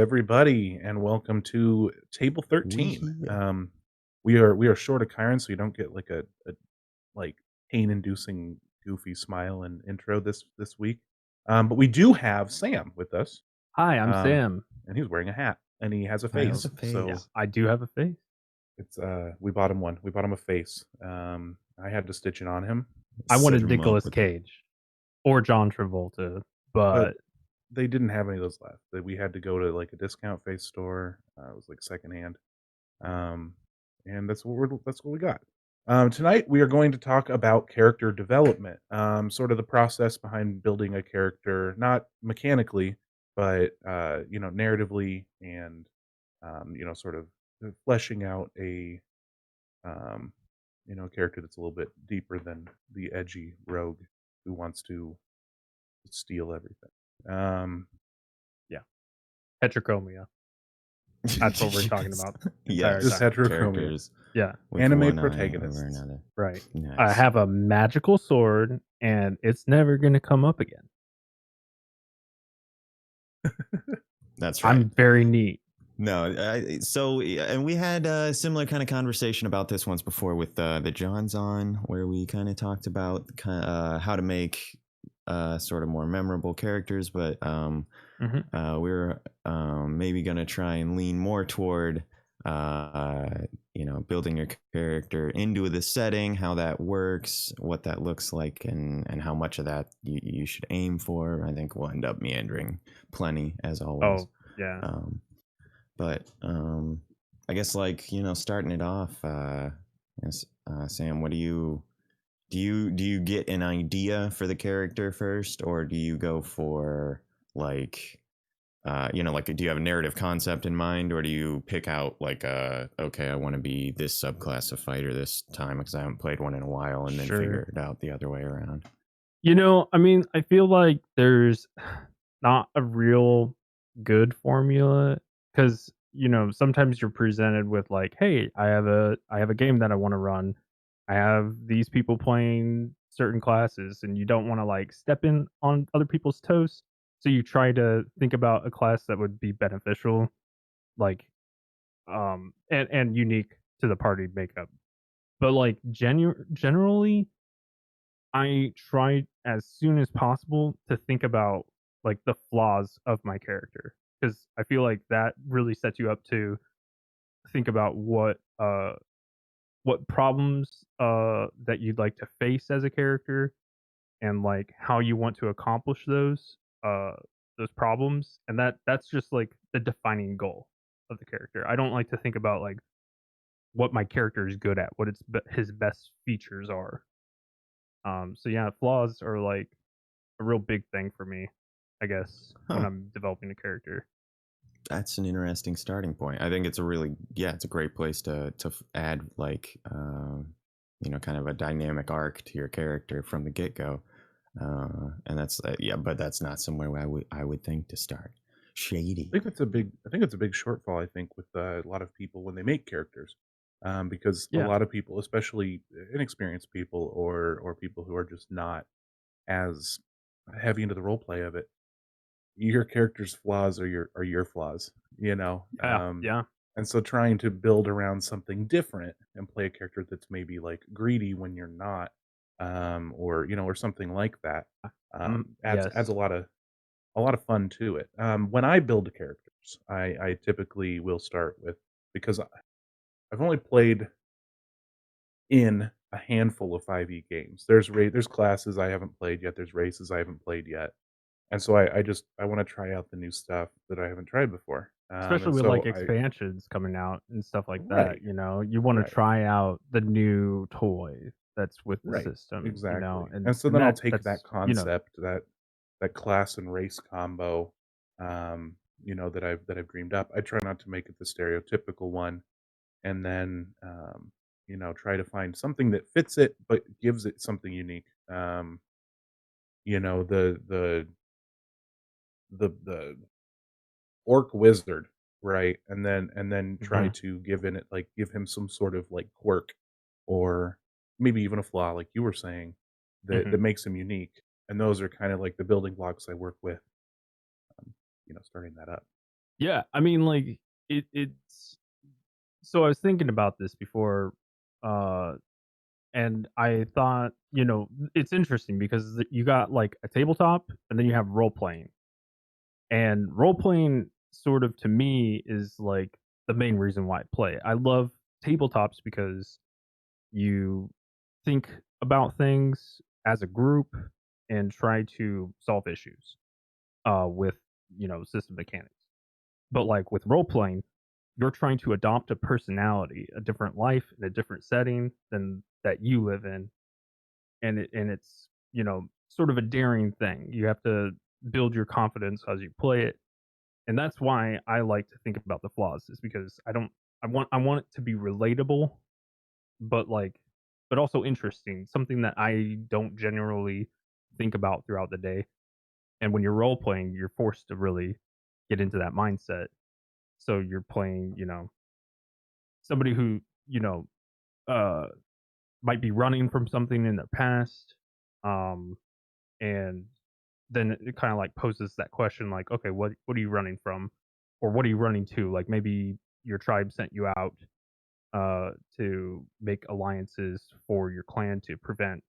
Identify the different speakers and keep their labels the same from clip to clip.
Speaker 1: everybody, and welcome to Table 13.
Speaker 2: We
Speaker 1: We are short of Kyron, so you don't get like a like pain-inducing goofy smile and intro this week. But we do have Sam with us,
Speaker 3: Hi, I'm
Speaker 1: um,
Speaker 3: Sam.
Speaker 1: and he's wearing a hat and he has a
Speaker 2: I have
Speaker 1: face.
Speaker 2: a
Speaker 3: Yeah,
Speaker 1: So
Speaker 2: face.
Speaker 3: I do have a face.
Speaker 1: it's we bought him one. We bought him a face. I had to stitch it on him,
Speaker 3: I
Speaker 2: Set
Speaker 3: wanted
Speaker 2: him up
Speaker 3: Nicolas
Speaker 2: with
Speaker 3: Cage or John Travolta,
Speaker 1: but
Speaker 3: but
Speaker 1: they didn't have any of those left. That we had to go to like a discount face store. It was like secondhand. Um, and that's what we got. Tonight we are going to talk about character development, sort of the process behind building a character, not mechanically, but narratively, and sort of fleshing out a character that's a little bit deeper than the edgy rogue who wants to steal everything.
Speaker 3: yeah, heterochromia. That's what we're talking
Speaker 2: Yes.
Speaker 3: about the entire
Speaker 1: Just
Speaker 2: Yes.
Speaker 3: time.
Speaker 1: heterochromia,
Speaker 2: Characters
Speaker 3: Yeah,
Speaker 2: with
Speaker 1: anime
Speaker 2: one eye over
Speaker 1: protagonists.
Speaker 2: another.
Speaker 3: right. I
Speaker 2: Nice.
Speaker 3: have a magical sword, and it's never gonna come up again.
Speaker 2: That's right.
Speaker 3: I'm very neat.
Speaker 2: No, and we had a similar kind of conversation about this once before with the Johns on, where we kind of talked about how to make sort of more memorable characters, but
Speaker 3: Mhm.
Speaker 2: we're maybe going to try and lean more toward building your character into the setting, how that works, what that looks like, and how much of that you should aim for. I think we'll end up meandering plenty as always.
Speaker 3: Oh, yeah.
Speaker 2: But I guess starting it off, yes, Sam, what do you get an idea for the character first, or do you go for like do you have a narrative concept in mind, or do you pick out okay, I want to be this subclass of fighter this time because I haven't played one in a while, and then
Speaker 3: Sure.
Speaker 2: figure it out the other way around?
Speaker 3: I mean, I feel like there's not a real good formula because sometimes you're presented with like, hey, I have a game that I want to run. I have these people playing certain classes, and you don't want to like step in on other people's toes. So you try to think about a class that would be beneficial, like and unique to the party makeup. But like generally, I try as soon as possible to think about, like, the flaws of my character, because I feel like that really sets you up to think about what problems, that you'd like to face as a character and, like, how you want to accomplish those problems, and that's just, like, the defining goal of the character. I don't like to think about, like, what my character is good at, what his best features are. So yeah, flaws are, like, a real big thing for me, I guess, when
Speaker 2: Huh.
Speaker 3: I'm developing a character.
Speaker 2: That's an interesting starting point. I think it's a great place to add kind of a dynamic arc to your character from the get go. And that's but that's not somewhere where I would think to start. Shady.
Speaker 1: I think it's a big shortfall, I think, with a lot of people when they make characters, because a
Speaker 3: Yeah.
Speaker 1: lot of people, especially inexperienced people or people who are just not as heavy into the role play of it, your character's flaws are your flaws,
Speaker 3: Yeah, yeah.
Speaker 1: and so trying to build around something different and play a character that's maybe like greedy when you're not, or something like that, adds
Speaker 3: Yes.
Speaker 1: a lot of fun to it. When I build characters, I typically will start with, because I've only played in a handful of 5e games. There's classes I haven't played yet. There's races I haven't played yet, and so I want to try out the new stuff that I haven't tried before.
Speaker 3: Especially
Speaker 1: And
Speaker 3: with,
Speaker 1: so
Speaker 3: like,
Speaker 1: I
Speaker 3: expansions coming out and stuff like
Speaker 1: right,
Speaker 3: that, you wanna
Speaker 1: right,
Speaker 3: try out the new toy that's with the
Speaker 1: right,
Speaker 3: system,
Speaker 1: exactly.
Speaker 3: and
Speaker 1: And so
Speaker 3: and
Speaker 1: then I'll
Speaker 3: that
Speaker 1: take that
Speaker 3: that's
Speaker 1: concept, that class and race combo, that I've dreamed up. I try not to make it the stereotypical one, and then try to find something that fits it but gives it something unique. The orc wizard, right? And then try
Speaker 3: Mhm,
Speaker 1: to give him some sort of like quirk, or maybe even a flaw, like you were saying, that
Speaker 3: mhm.
Speaker 1: makes him unique. And those are kind of like the building blocks I work with, starting that up.
Speaker 3: Yeah, I mean, like, it's so I was thinking about this before, uh, and I thought, it's interesting because you got, like, a tabletop, and then you have role playing. And role playing sort of to me is like the main reason why I play. I love tabletops because you think about things as a group and try to solve issues with system mechanics. But like with role playing, you're trying to adopt a personality, a different life in a different setting than that you live in, and it's sort of a daring thing. You have to build your confidence as you play it, and that's why I like to think about the flaws is because I want it to be relatable, but but also interesting, something that I don't generally think about throughout the day. And when you're role playing, you're forced to really get into that mindset. So you're playing, somebody who, you know, uh might be running from something in their past. Um and then it kind of like poses that question like, okay, what are you running from? Or what are you running to? Like maybe your tribe sent you out to make alliances for your clan to prevent,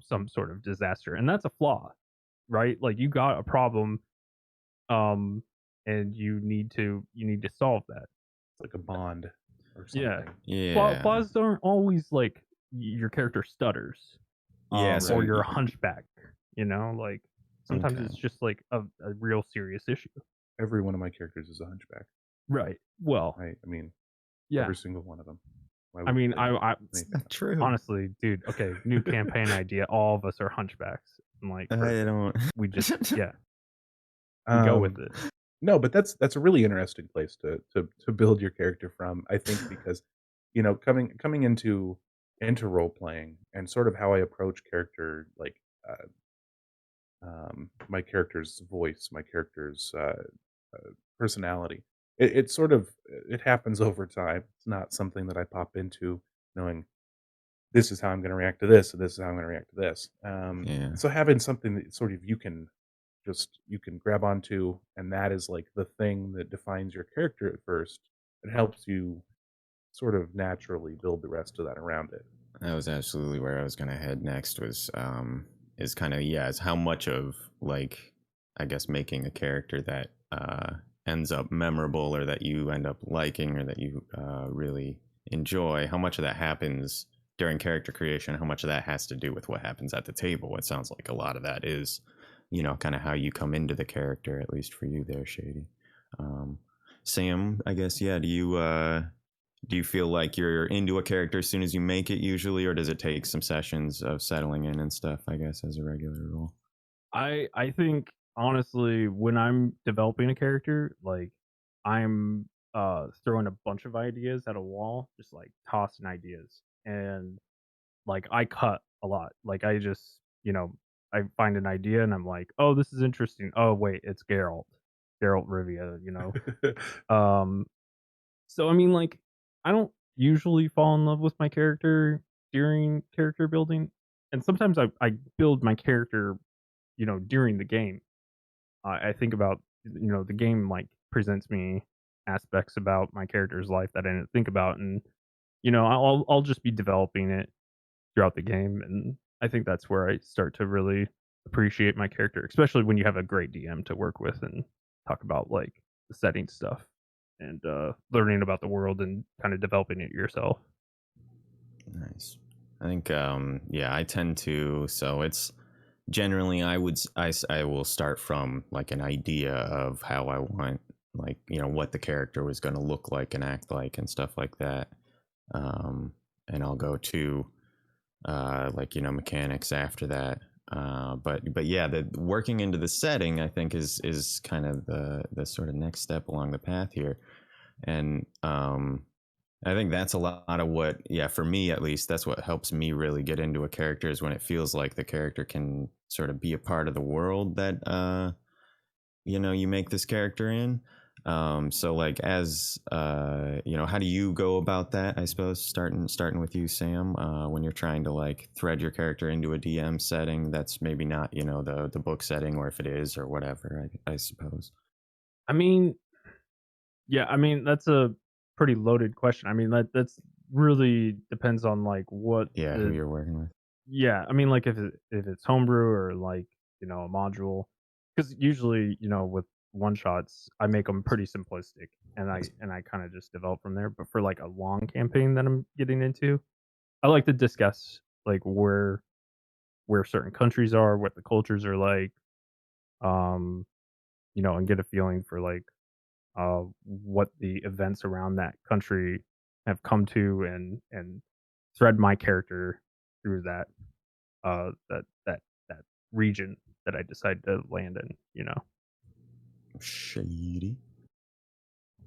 Speaker 3: some sort of disaster. And that's a flaw, right? Like you got a problem, um, and you need to solve that.
Speaker 1: It's like a bond or
Speaker 3: Yeah.
Speaker 1: something.
Speaker 2: Yeah.
Speaker 3: Flaws aren't always like your character stutters,
Speaker 2: Yeah. So
Speaker 3: or
Speaker 1: Right.
Speaker 3: you're a hunchback, like sometimes
Speaker 2: okay.
Speaker 3: it's just like a real serious issue.
Speaker 1: Every one of my characters is a hunchback.
Speaker 3: Right. Well,
Speaker 1: I mean,
Speaker 3: yeah.
Speaker 1: every single one of them. Why
Speaker 3: I
Speaker 1: would you
Speaker 3: mean,
Speaker 1: say
Speaker 3: I
Speaker 2: It's
Speaker 1: anything
Speaker 2: not true.
Speaker 3: honestly, dude, okay, new campaign idea. All of us are hunchbacks. I'm like,
Speaker 2: I
Speaker 3: perfect.
Speaker 2: don't.
Speaker 3: We just, yeah, we go
Speaker 1: else?
Speaker 3: with it.
Speaker 1: No, but that's a really interesting place to build your character from, I think, because, coming into role playing and sort of how I approach character, like, my character's voice, my character's, personality. It sort of it happens over time. It's not something that I pop into knowing this is how I'm gonna react to this, and this is how I'm gonna react to this.
Speaker 2: Yeah.
Speaker 1: So having something that sort of you can grab onto, and that is like the thing that defines your character at first. It helps you sort of naturally build the rest of that around it.
Speaker 2: That was absolutely where I was gonna head next. Was is kind of, yeah, is how much of, like, I guess, making a character that ends up memorable or that you end up liking or that you really enjoy. How much of that happens during character creation? How much of that has to do with what happens at the table? It sounds like a lot of that is, kind of how you come into the character. At least for you, there, Shady. Um, Sam, I guess, yeah. Do you feel like you're into a character as soon as you make it usually, or does it take some sessions of settling in and stuff, I guess, as a regular rule?
Speaker 3: I think honestly, when I'm developing a character, like I'm throwing a bunch of ideas at a wall, just like tossing ideas. And like I cut a lot. Like I just, I find an idea and I'm like, "Oh, this is interesting. Oh, wait, it's Geralt. Geralt Rivia." Um so I mean like I don't usually fall in love with my character during character building. And sometimes I build my character, during the game. I think about, the game like presents me aspects about my character's life that I didn't think about, and I'll just be developing it throughout the game, and I think that's where I start to really appreciate my character, especially when you have a great DM to work with and talk about like the setting stuff and learning about the world and kind of developing it yourself.
Speaker 2: Nice. I think, yeah, I tend to. So it's generally, I will start from like an idea of how I want, like, what the character was going to look like and act like and stuff like that. Um, and I'll go to like, mechanics after that. But yeah, the working into the setting, I think, is kind of the sort of next step along the path here. And I think that's a lot of what, yeah, for me at least, that's what helps me really get into a character, is when it feels like the character can sort of be a part of the world that you make this character in. So like, as how do you go about that? I suppose starting with you, Sam, when you're trying to like thread your character into a DM setting that's maybe not the book setting, or if it is or whatever. I suppose.
Speaker 3: I mean, Yeah, I mean, that's a pretty loaded question. I mean, that's really depends on, like, what
Speaker 2: Yeah, who
Speaker 3: the
Speaker 2: you're working with.
Speaker 3: yeah, I mean, like, if it's homebrew or, like, a module, because usually, with one shots, I make them pretty simplistic, and I kinda just develop from there, but for, like, a long campaign that I'm getting into, I like to discuss, like, where certain countries are, what the cultures are like, um, and get a feeling for, like, what the events around that country have come to, and thread my character through that region that I decide to land in.
Speaker 2: Shady.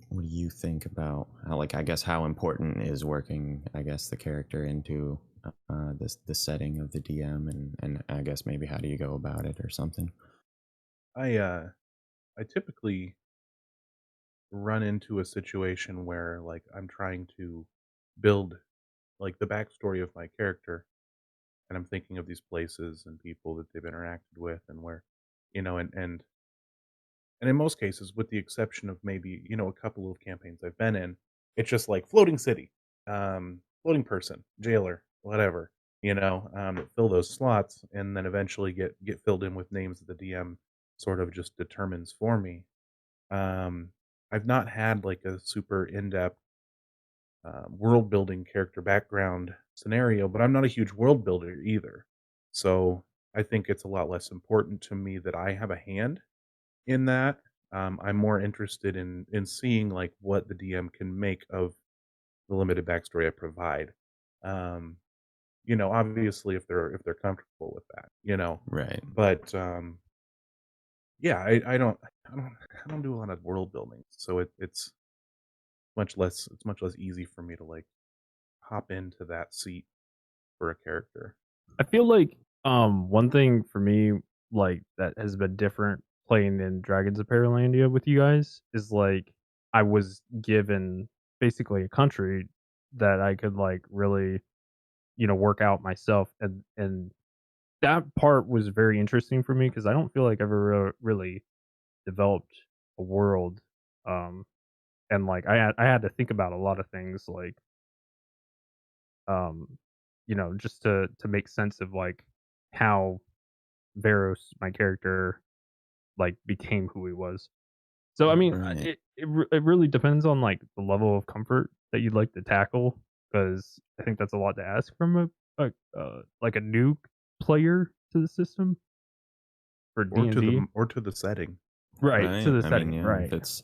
Speaker 2: What do you think about how, like, I guess how important is working, I guess, the character into this the setting of the DM, and I guess maybe how do you go about it or something?
Speaker 1: I typically run into a situation where like I'm trying to build like the backstory of my character, and I'm thinking of these places and people that they've interacted with and where, and in most cases, with the exception of maybe, a couple of campaigns I've been in, it's just like floating city, floating person, jailer, whatever, that fill those slots and then eventually get filled in with names that the DM sort of just determines for me. Um, I've not had like a super in-depth world building character background scenario, but I'm not a huge world builder either. So I think it's a lot less important to me that I have a hand in that. I'm more interested in seeing like what the DM can make of the limited backstory I provide. Um, obviously if they're comfortable with that,
Speaker 2: Right.
Speaker 1: but yeah, I don't I don't do a lot of world building, so it's much less easy for me to like hop into that seat for a character.
Speaker 3: I feel like one thing for me, like, that has been different playing in Dragons of Paralandia with you guys is, like, I was given basically a country that I could, like, really, work out myself, and that part was very interesting for me because I don't feel like I ever really developed a world, um, and, like, I had to think about a lot of things, like, um, just to make sense of, like, how Veros, my character, like, became who he was. So, I mean,
Speaker 2: Right.
Speaker 3: it really depends on, like, the level of comfort that you'd like to tackle, because I think that's a lot to ask from like, a new player to the system for D&D.
Speaker 1: Or to the setting.
Speaker 3: Right, to
Speaker 2: Right.
Speaker 3: the
Speaker 2: I mean,
Speaker 3: setting,
Speaker 2: yeah, if
Speaker 3: right.
Speaker 2: it's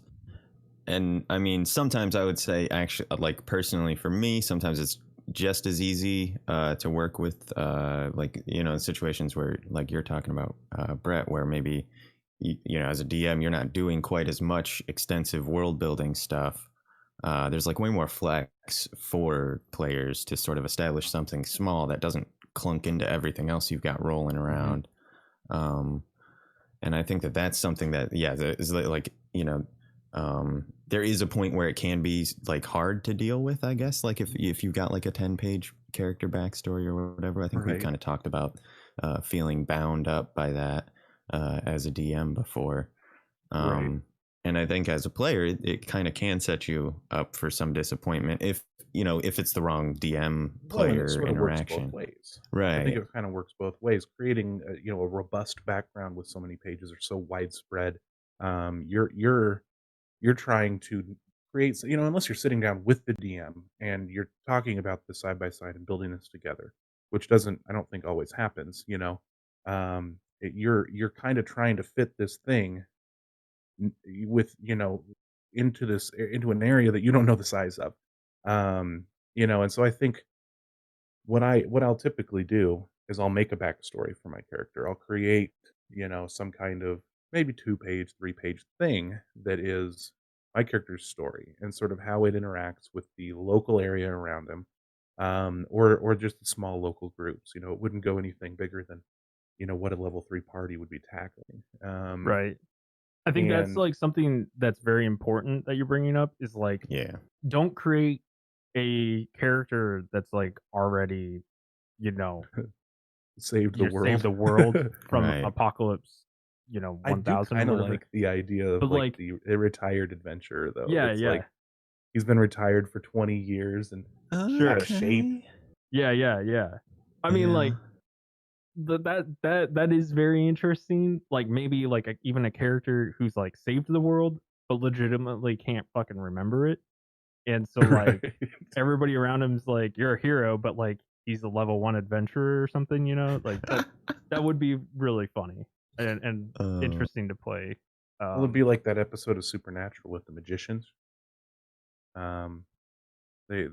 Speaker 2: and I mean, sometimes I would say actually, like personally for me, sometimes it's just as easy to work with, like situations where, like you're talking about, Brett, where maybe as a DM, you're not doing quite as much extensive world building stuff. There's like way more flex for players to sort of establish something small that doesn't clunk into everything else you've got rolling
Speaker 1: Mhm.
Speaker 2: around. Um, and I think that that's something that, yeah, is like, there is a point where it can be like hard to deal with, I guess, like if you've got like a 10-page character backstory or whatever. I think we've
Speaker 1: Right,
Speaker 2: kind of talked about feeling bound up by that as a DM before.
Speaker 1: right.
Speaker 2: um and I think as a player, it kind of can set you up for some disappointment if it's the wrong DM
Speaker 1: Well, and it
Speaker 2: player
Speaker 1: sort of works both
Speaker 2: interaction.
Speaker 1: ways. I think
Speaker 2: Right.
Speaker 1: it kinda works both ways. Creating a robust background with so many pages or so widespread, you're trying to create unless you're sitting down with the DM and you're talking about this side by side and building this together, which doesn't I don't think always happens, you're kinda trying to fit this thing with into an area that you don't know the size of. And so I think what I'll typically do is I'll make a backstory for my character. I'll create, some kind of maybe 2-page, 3-page thing that is my character's story and sort of how it interacts with the local area around him, or just the small local groups. It wouldn't go anything bigger than what a level 3 party would be tackling.
Speaker 3: Right. I think that's,
Speaker 1: And
Speaker 3: like, something that's very important that you're bringing up is, like,
Speaker 2: Yeah.
Speaker 3: don't create a character that's, like, already, you know
Speaker 1: saved the
Speaker 3: you save
Speaker 1: world.
Speaker 3: the world from
Speaker 2: Right.
Speaker 3: apocalypse,
Speaker 1: I do
Speaker 3: 1000 or
Speaker 1: kinda
Speaker 3: whatever.
Speaker 1: like the idea of,
Speaker 3: But
Speaker 1: like,
Speaker 3: like,
Speaker 1: the a retired adventurer, though.
Speaker 3: yeah,
Speaker 1: It's like,
Speaker 3: yeah,
Speaker 1: he's been retired for 20 years and out of
Speaker 3: sure.
Speaker 1: shape.
Speaker 2: Okay.
Speaker 3: Yeah, yeah, yeah. I mean,
Speaker 2: Yeah.
Speaker 3: like, that is very interesting. Like, maybe like even a character who's like saved the world, but legitimately can't fucking remember it. And so like
Speaker 1: Right.
Speaker 3: everybody around him's like, "You're a hero," but like he's a level 1 adventurer or something, like that would be really funny and
Speaker 2: uh,
Speaker 3: interesting to play.
Speaker 1: Well, it'd
Speaker 3: Um
Speaker 1: be like that episode of Supernatural with the magicians. Um, they're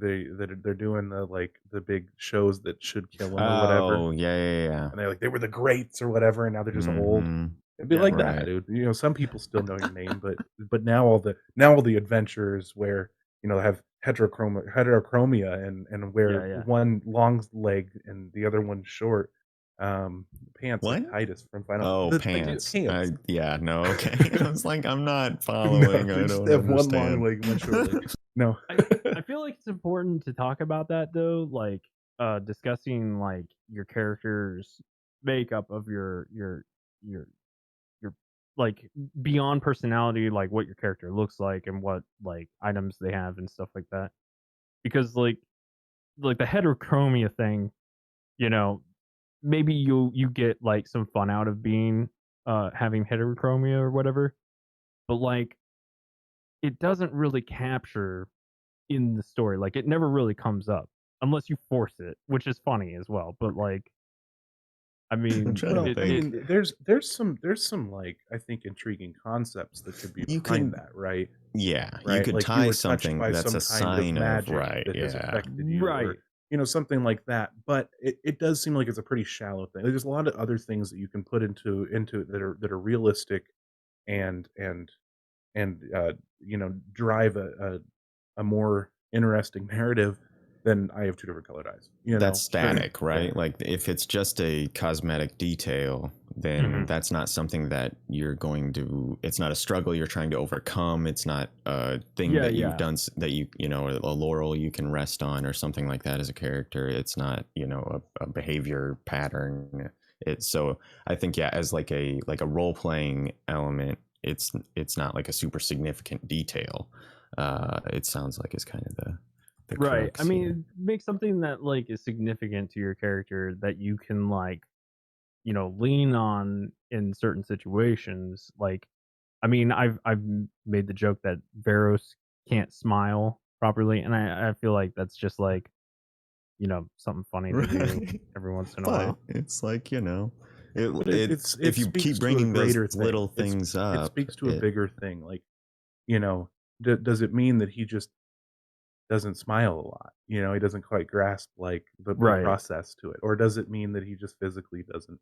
Speaker 1: doing the, like, the big shows that should kill him or whatever,
Speaker 2: oh, yeah, yeah, yeah.
Speaker 1: and they're like, "They were the greats," or whatever, and now they're just old.
Speaker 2: Mm-hmm.
Speaker 1: It'd be
Speaker 3: yeah,
Speaker 1: like
Speaker 3: right.
Speaker 1: that.
Speaker 2: Right.
Speaker 1: It would, some people still know your name, but now all the adventures where, have heterochromia and where
Speaker 3: Yeah, yeah.
Speaker 1: one long leg and the other one's short, pants like
Speaker 2: What?
Speaker 1: Titus from Final
Speaker 2: Oh,
Speaker 1: the
Speaker 2: pants.
Speaker 1: pants.
Speaker 2: Yeah, no, okay. I was like, I'm not
Speaker 1: No,
Speaker 2: following.
Speaker 1: they
Speaker 2: I
Speaker 1: just
Speaker 2: don't
Speaker 1: have one long
Speaker 2: understand.
Speaker 1: leg and one short leg. No.
Speaker 3: I feel like it's important to talk about that though, like discussing like your character's makeup of your your like beyond personality, like what your character looks like and what like items they have and stuff like that. Because like the heterochromia thing, you know, maybe you get like some fun out of being having heterochromia or whatever, but like it doesn't really capture in the story. Like it never really comes up unless you force it, which is funny as well. But like, I
Speaker 2: I'm
Speaker 3: mean,
Speaker 2: trying to
Speaker 1: Well, I
Speaker 2: think.
Speaker 1: mean, there's some, like, I think, intriguing concepts that could be
Speaker 2: You
Speaker 1: behind
Speaker 2: could,
Speaker 1: that, right?
Speaker 2: yeah, you
Speaker 1: Right?
Speaker 2: could
Speaker 1: Like, you
Speaker 2: tie
Speaker 1: were touched
Speaker 2: something
Speaker 1: by
Speaker 2: that's
Speaker 1: some
Speaker 2: a
Speaker 1: kind of
Speaker 2: sign of,
Speaker 1: magic
Speaker 2: right,
Speaker 1: that has
Speaker 2: yeah.
Speaker 1: affected you or,
Speaker 3: right,
Speaker 1: something like that, but it does seem like it's a pretty shallow thing. There's a lot of other things that you can put into it that are realistic and drive a more interesting narrative than I have two different colored eyes,
Speaker 2: That's
Speaker 3: sure,
Speaker 2: static,
Speaker 1: Yeah.
Speaker 2: right? Like if it's just a cosmetic detail, then
Speaker 3: hmm
Speaker 2: that's not something that you're going to, it's not a struggle you're trying to overcome. It's not a thing
Speaker 3: yeah,
Speaker 2: that you've
Speaker 3: yeah,
Speaker 2: done that a laurel you can rest on or something like that as a character. It's not, a behavior pattern. It's so I think, yeah, as like a role playing element, it's not like a super significant detail. It sounds like it's kind of the
Speaker 3: right. I
Speaker 2: crux here.
Speaker 3: mean, make something that like is significant to your character that you can like lean on in certain situations. Like, I mean, I've made the joke that Veros can't smile properly, and I feel like that's just like something funny to do
Speaker 2: Right.
Speaker 3: every once in a
Speaker 2: But
Speaker 3: while.
Speaker 2: it's like,
Speaker 1: But
Speaker 2: it's
Speaker 1: it
Speaker 2: if you
Speaker 1: speaks
Speaker 2: keep
Speaker 1: to a
Speaker 2: bringing those
Speaker 1: greater
Speaker 2: little
Speaker 1: thing.
Speaker 2: things
Speaker 1: It
Speaker 2: up,
Speaker 1: speaks to a bigger thing, like, you know, does it mean that he just doesn't smile a lot, he doesn't quite grasp, like, the
Speaker 3: Right.
Speaker 1: process to it, or does it mean that he just physically doesn't,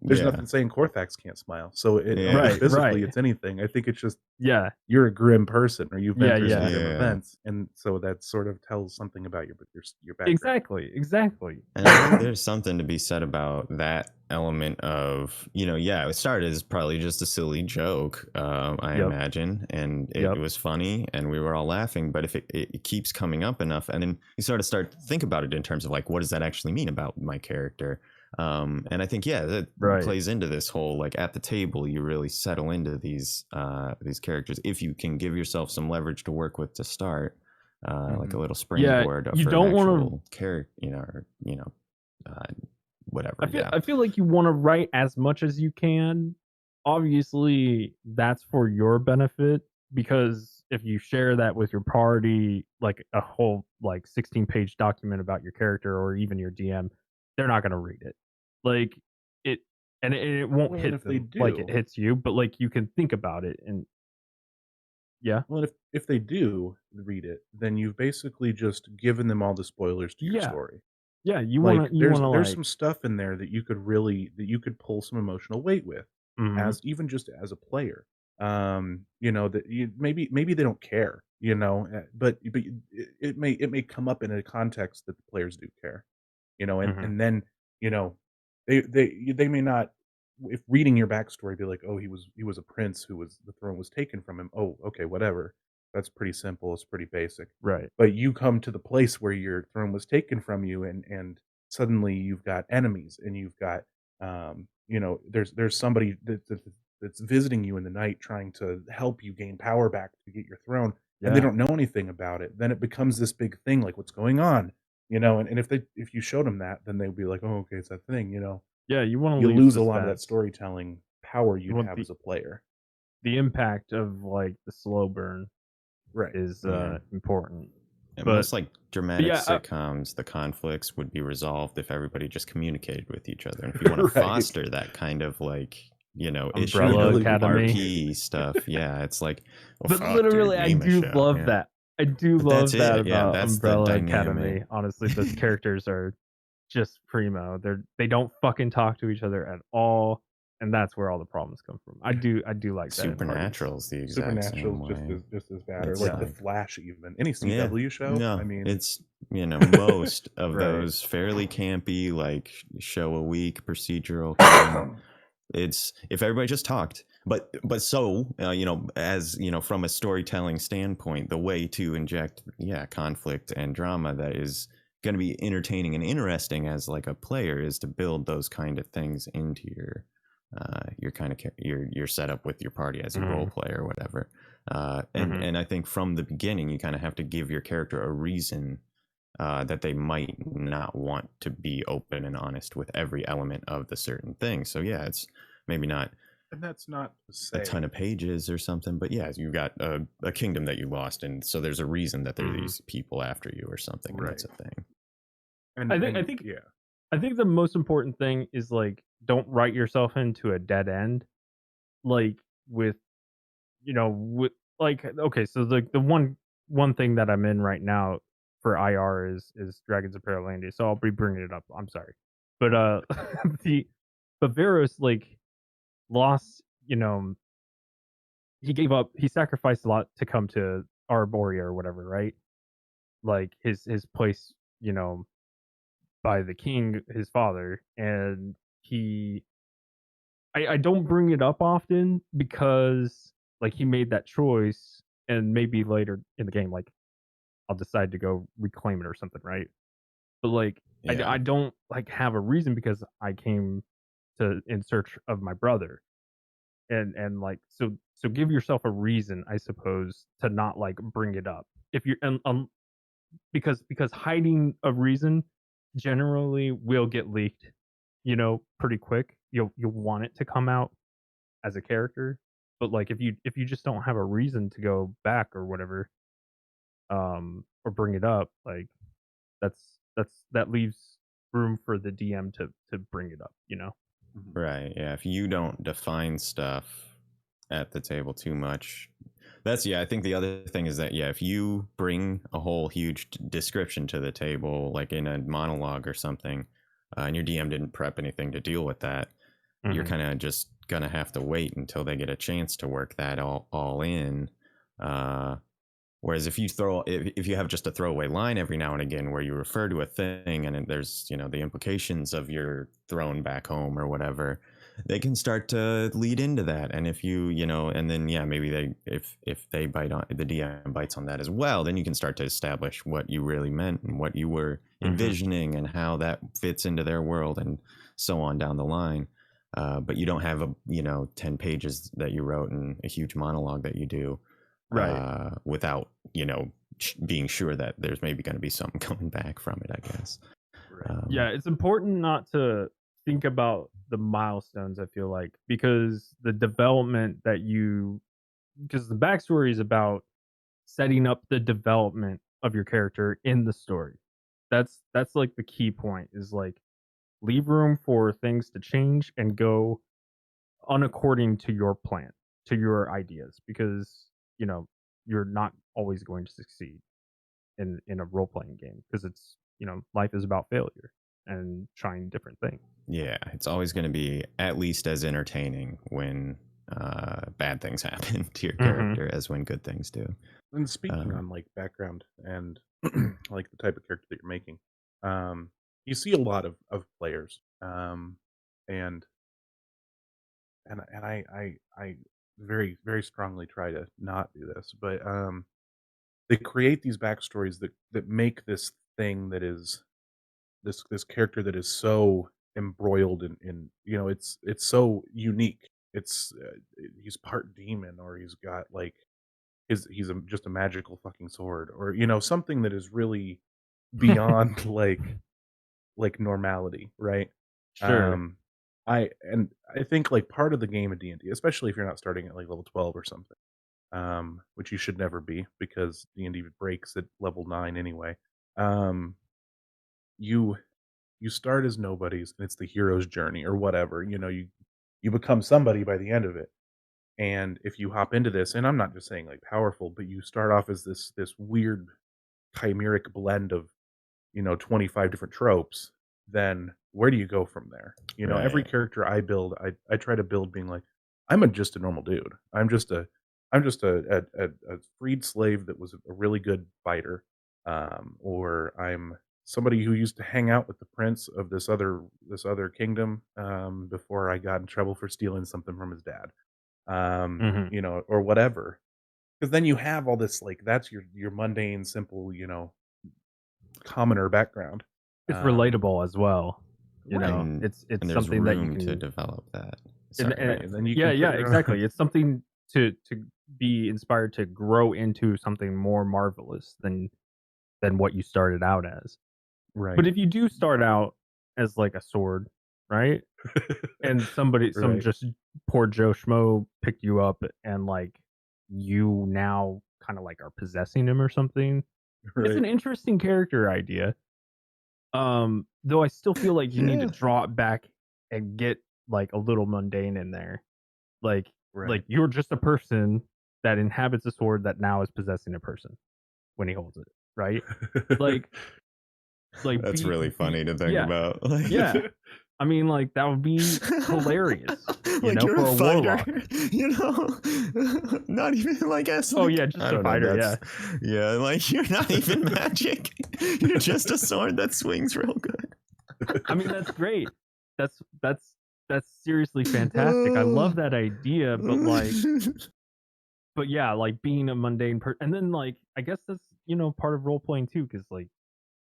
Speaker 1: there's
Speaker 2: yeah,
Speaker 1: nothing saying Corthax can't smile, so I don't think
Speaker 2: yeah,
Speaker 3: Right,
Speaker 1: physically
Speaker 3: right.
Speaker 1: it's anything. I think it's just
Speaker 3: Yeah.
Speaker 1: you're a grim person or you've been
Speaker 3: Yeah,
Speaker 1: through some
Speaker 3: yeah.
Speaker 1: grim
Speaker 2: yeah.
Speaker 1: events, and so that sort of tells something about your background.
Speaker 3: Exactly, exactly.
Speaker 2: And I think there's something to be said about that element of, yeah, it started as probably just a silly joke, I
Speaker 3: Yep,
Speaker 2: imagine, and it
Speaker 3: yep.
Speaker 2: was funny and we were all laughing. But if it keeps coming up enough, and then you start to think about it in terms of like, what does that actually mean about my character? And I think, yeah, that
Speaker 3: Right.
Speaker 2: plays into this whole like at the table, you really settle into these characters if you can give yourself some leverage to work with to start, like a
Speaker 1: Mhm.
Speaker 2: little
Speaker 3: Yeah,
Speaker 2: springboard
Speaker 3: you
Speaker 2: for an
Speaker 3: don't wanna
Speaker 2: actual character, or, uh,
Speaker 3: I
Speaker 2: whatever.
Speaker 3: feel
Speaker 2: Yeah.
Speaker 3: I feel like you wanna write as much as you can. Obviously, that's for your benefit because if you share that with your party, like a whole like 16-page document about your character or even your DM, they're not gonna read it. Like it and it won't
Speaker 1: Well, and
Speaker 3: hit
Speaker 1: if they
Speaker 3: them like it
Speaker 1: do
Speaker 3: hits you, but like you can think about it and yeah.
Speaker 1: well, if they do read it, then you've basically just given them all the spoilers to your
Speaker 3: Yeah.
Speaker 1: story.
Speaker 3: Yeah,
Speaker 1: Like,
Speaker 3: you
Speaker 1: there's
Speaker 3: wanna
Speaker 1: there's
Speaker 3: like
Speaker 1: some stuff in there that you could pull some emotional weight with,
Speaker 3: mhm,
Speaker 1: as even just as a player. That you maybe they don't care, but it may come up in a context that the players do care, and
Speaker 3: mhm,
Speaker 1: and then, you know, they may not, if reading your backstory, be like, "Oh, he was a prince who was the throne was taken from him." Oh, okay, whatever. That's pretty simple, it's pretty basic.
Speaker 3: right.
Speaker 1: But you come to the place where your throne was taken from you, and suddenly you've got enemies and you've got, there's somebody that's that's visiting you in the night trying to help you gain power back to get your throne, and they
Speaker 3: Yeah.
Speaker 1: don't know anything about it, then it becomes this big thing, like, "What's going on?" You know, and if you showed them that, then they'd be like, "Oh, okay, it's that thing," you know?
Speaker 3: Yeah, you wanna
Speaker 1: You
Speaker 3: leave
Speaker 1: lose a lot of that
Speaker 3: suspense.
Speaker 1: storytelling power
Speaker 3: You
Speaker 1: you'd
Speaker 3: want
Speaker 1: have as a player.
Speaker 3: the impact of, like, the slow burn
Speaker 1: Right.
Speaker 3: is,
Speaker 2: Yeah.
Speaker 3: important.
Speaker 2: And
Speaker 3: But
Speaker 2: most like dramatic
Speaker 3: yeah,
Speaker 2: sitcoms, the conflicts would be resolved if everybody just communicated with each other. And if you want to
Speaker 1: Right.
Speaker 2: foster that kind of like,
Speaker 1: Would
Speaker 2: issue
Speaker 3: Umbrella
Speaker 1: really be
Speaker 3: Academy.
Speaker 2: marquee
Speaker 1: irritating.
Speaker 2: stuff, yeah, it's like, well,
Speaker 3: But
Speaker 2: fuck, dude,
Speaker 3: literally, I
Speaker 2: name a
Speaker 3: do
Speaker 2: show,
Speaker 3: love
Speaker 2: yeah.
Speaker 3: that. I do
Speaker 2: But that's
Speaker 3: love that
Speaker 2: it, yeah.
Speaker 3: about
Speaker 2: That's the
Speaker 3: Umbrella
Speaker 2: dynamic.
Speaker 3: Academy. Honestly, those characters are just primo. They don't fucking talk to each other at all, and that's where all the problems come from. I do like that in parties.
Speaker 2: Supernatural's the exact same
Speaker 1: Supernatural's
Speaker 2: way.
Speaker 1: just as bad, or
Speaker 2: It's
Speaker 1: like
Speaker 3: Yeah.
Speaker 1: The
Speaker 2: like,
Speaker 1: Flash even. Any
Speaker 2: yeah,
Speaker 1: CW show, I
Speaker 2: no,
Speaker 1: mean
Speaker 2: it's most of
Speaker 1: Right.
Speaker 2: those fairly campy, like show a week procedural crime. It's if everybody just talked, but so as from a storytelling standpoint, the way to inject conflict and drama that is going to be entertaining and interesting as like a player is to build those kind of things into your kind of your setup with your party as you role
Speaker 3: Mhm.
Speaker 2: play or whatever. And
Speaker 3: Mhm.
Speaker 2: and I think from the beginning you kind of have to give your character a reason that they might not want to be open and honest with every element of the certain thing. So yeah, it's maybe not
Speaker 1: and that's not to
Speaker 2: a ton
Speaker 1: say
Speaker 2: of pages or something, but yeah, you got a kingdom that you lost, and so there's a reason that there are
Speaker 3: Mhm.
Speaker 2: these people after you or something, and that's
Speaker 1: right.
Speaker 2: a thing.
Speaker 3: I think I
Speaker 1: And
Speaker 3: think
Speaker 1: yeah.
Speaker 3: I think the most important thing is, like, don't write yourself into a dead end, like, with with like, okay, so the one thing that I'm in right now for IR is Dragons of Paralandia, so I'll be bringing it up. I'm sorry, but the but Varus like lost. He gave up. He sacrificed a lot to come to Arborea or whatever, right? Like his place, by the king, his father, and he. I don't bring it up often because like he made that choice, and maybe later in the game, like I'll decide to go reclaim it or something, right? But like
Speaker 2: Yeah,
Speaker 3: I don't like have a reason because I came to in search of my brother. And like so give yourself a reason, I suppose, to not like bring it up. If you're because hiding a reason generally will get leaked, pretty quick. You'll want it to come out as a character. But like if you just don't have a reason to go back or whatever, or bring it up, like that leaves room for the DM to bring it up.
Speaker 1: Mhm.
Speaker 2: right. Yeah, if you don't define stuff at the table too much, that's I think the other thing is that if you bring a whole huge description to the table, like in a monologue or something, and your DM didn't prep anything to deal with that, you're
Speaker 3: Mhm.
Speaker 2: kind of just gonna have to wait until they get a chance to work that all in. Uh, Whereas if you have just a throwaway line every now and again where you refer to a thing and there's the implications of your throne back home or whatever, they can start to lead into that. And if and then maybe if they bite on the DM bites on that as well, then you can start to establish what you really meant and what you were
Speaker 3: Mhm.
Speaker 2: envisioning and how that fits into their world and so on down the line. But you don't have 10 pages that you wrote and a huge monologue that you do
Speaker 3: Right.
Speaker 2: without being sure that there's maybe going to be something coming back from it, I guess.
Speaker 1: Right.
Speaker 3: Yeah, it's important not to think about the milestones, I feel like, because the development that you because the backstory is about setting up the development of your character in the story. That's like the key point is like leave room for things to change and go unaccording to your plan, to your ideas, because you're not always going to succeed in a role playing game because it's life is about failure and trying different things.
Speaker 2: Yeah, it's always going to be at least as entertaining when bad things happen to your
Speaker 3: Hmm.
Speaker 2: character as when good things do.
Speaker 1: And speaking
Speaker 2: Uh,
Speaker 1: on like background and like the type of character that you're making, you see a lot of players, and and I very very strongly try to not do this, but they create these backstories that make this thing that is this character that is so embroiled in it's so unique. it's he's part demon, or he's got like just a magical fucking sword, or something that is really beyond like normality, right?
Speaker 3: Sure.
Speaker 1: Um, I think like part of the game of D&D, especially if you're not starting at like level 12 or something, which you should never be because D&D breaks at level 9 anyway. Um, you you start as nobodies, and it's the hero's journey or whatever. You become somebody by the end of it. And if you hop into this, and I'm not just saying like powerful, but you start off as this weird chimeric blend of 25 different tropes, then where do you go from there? Every
Speaker 2: Right.
Speaker 1: character I build, I try to build being like, just a normal dude. I'm just a freed slave that was a really good fighter. Or I'm somebody who used to hang out with the prince of this other kingdom before I got in trouble for stealing something from his dad.
Speaker 3: Hmm.
Speaker 1: Or whatever. Because then you have all this, like, that's your mundane, simple, commoner background.
Speaker 3: It's
Speaker 1: Um,
Speaker 3: relatable as well.
Speaker 1: right,
Speaker 3: It's
Speaker 2: And there's
Speaker 3: something that you
Speaker 2: room to
Speaker 3: can.
Speaker 2: develop that.
Speaker 3: And
Speaker 2: Sorry.
Speaker 1: right, and then you
Speaker 3: yeah,
Speaker 1: can put
Speaker 3: yeah,
Speaker 1: your own.
Speaker 3: exactly. It's something to be inspired to grow into something more marvelous than what you started out as. But
Speaker 1: Right.
Speaker 3: if you do start out as like a sword, right? And some
Speaker 1: Right,
Speaker 3: just poor Joe Schmo picked you up and like you now kind of like are possessing him or something. It's
Speaker 1: right,
Speaker 3: an interesting character idea. Though I still feel like you need to
Speaker 2: Yeah.
Speaker 3: draw it back and get like a little mundane in there. Like
Speaker 1: right.
Speaker 3: like you're just a person that inhabits a sword that now is possessing a person when he holds it, right? Like like
Speaker 2: That's really
Speaker 3: be
Speaker 2: funny to think
Speaker 3: yeah,
Speaker 2: about. Like,
Speaker 3: yeah. I mean, like, that would be hilarious,
Speaker 2: like you're a
Speaker 3: for a
Speaker 2: fighter,
Speaker 3: warlock.
Speaker 2: you know? Not even like as
Speaker 3: Oh,
Speaker 2: like
Speaker 3: yeah,
Speaker 2: I
Speaker 3: just a
Speaker 2: don't know,
Speaker 3: fighter,
Speaker 2: that's
Speaker 3: yeah.
Speaker 2: yeah, like you're not even magic. You're just a sword that swings real good.
Speaker 3: I mean, that's great. That's that's that's seriously fantastic. I
Speaker 2: Oh.
Speaker 3: love that idea, but yeah, like, being a mundane and then, like, I guess that's, part of role playing too, because like,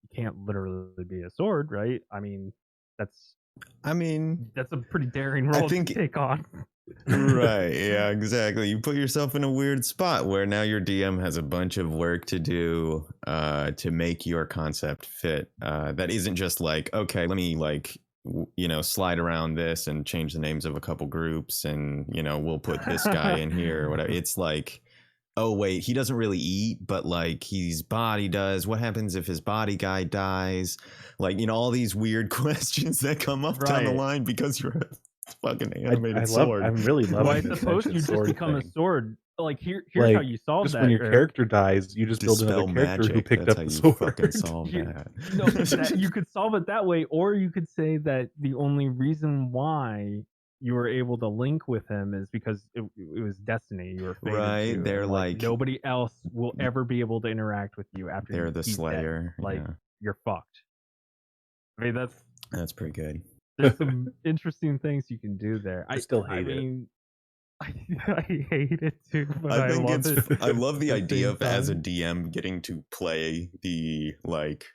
Speaker 3: you can't literally be a sword, right? I mean, that's
Speaker 2: I mean,
Speaker 3: that's a pretty daring
Speaker 2: I
Speaker 3: role to
Speaker 2: think
Speaker 3: take on.
Speaker 2: right, yeah, exactly. You put yourself in a weird spot where now your DM has a bunch of work to do to make your concept fit. That isn't just like, okay, let me like slide around this and change the names of a couple groups and we'll put this guy in here or whatever. It's like, oh wait, he doesn't really eat, but like his body does. What happens if his body guy dies? Like, all these weird questions that come up down the
Speaker 3: Right.
Speaker 2: line because you're a fucking
Speaker 1: I
Speaker 2: animated
Speaker 1: love
Speaker 2: sword.
Speaker 1: I'm really
Speaker 3: Well, I
Speaker 1: loving this
Speaker 3: suppose
Speaker 1: mentioned
Speaker 3: you just
Speaker 1: sword
Speaker 3: become a
Speaker 1: thing.
Speaker 3: sword. Like, here's how
Speaker 1: Like,
Speaker 3: you solve
Speaker 1: just when
Speaker 3: that,
Speaker 1: your
Speaker 3: Eric.
Speaker 1: character dies, you just build another
Speaker 2: Dispel
Speaker 1: character who
Speaker 2: magic.
Speaker 1: picked
Speaker 2: That's
Speaker 1: up
Speaker 2: how
Speaker 1: the
Speaker 2: you fucking
Speaker 1: sword.
Speaker 2: solve
Speaker 3: Here
Speaker 2: that.
Speaker 3: no, that you could solve it that way, or you could say that the only reason why you were able to link with him is because it was destiny, you were fated
Speaker 2: Right?
Speaker 3: to,
Speaker 2: They're
Speaker 3: and, like,
Speaker 2: like
Speaker 3: nobody else will ever be able to interact with you after
Speaker 2: they're the
Speaker 3: he's dead.
Speaker 2: slayer.
Speaker 3: Like,
Speaker 2: Yeah.
Speaker 3: you're fucked. I mean,
Speaker 2: That's pretty good.
Speaker 3: there's some interesting things you can do there.
Speaker 1: I still
Speaker 3: I
Speaker 1: hate it.
Speaker 3: mean, I I hate it too, but
Speaker 2: I
Speaker 3: I
Speaker 2: think
Speaker 3: love
Speaker 2: it's
Speaker 3: it
Speaker 2: I love
Speaker 3: at
Speaker 2: the
Speaker 3: the
Speaker 2: idea
Speaker 3: same
Speaker 2: of as a
Speaker 3: time.
Speaker 2: DM getting to play the like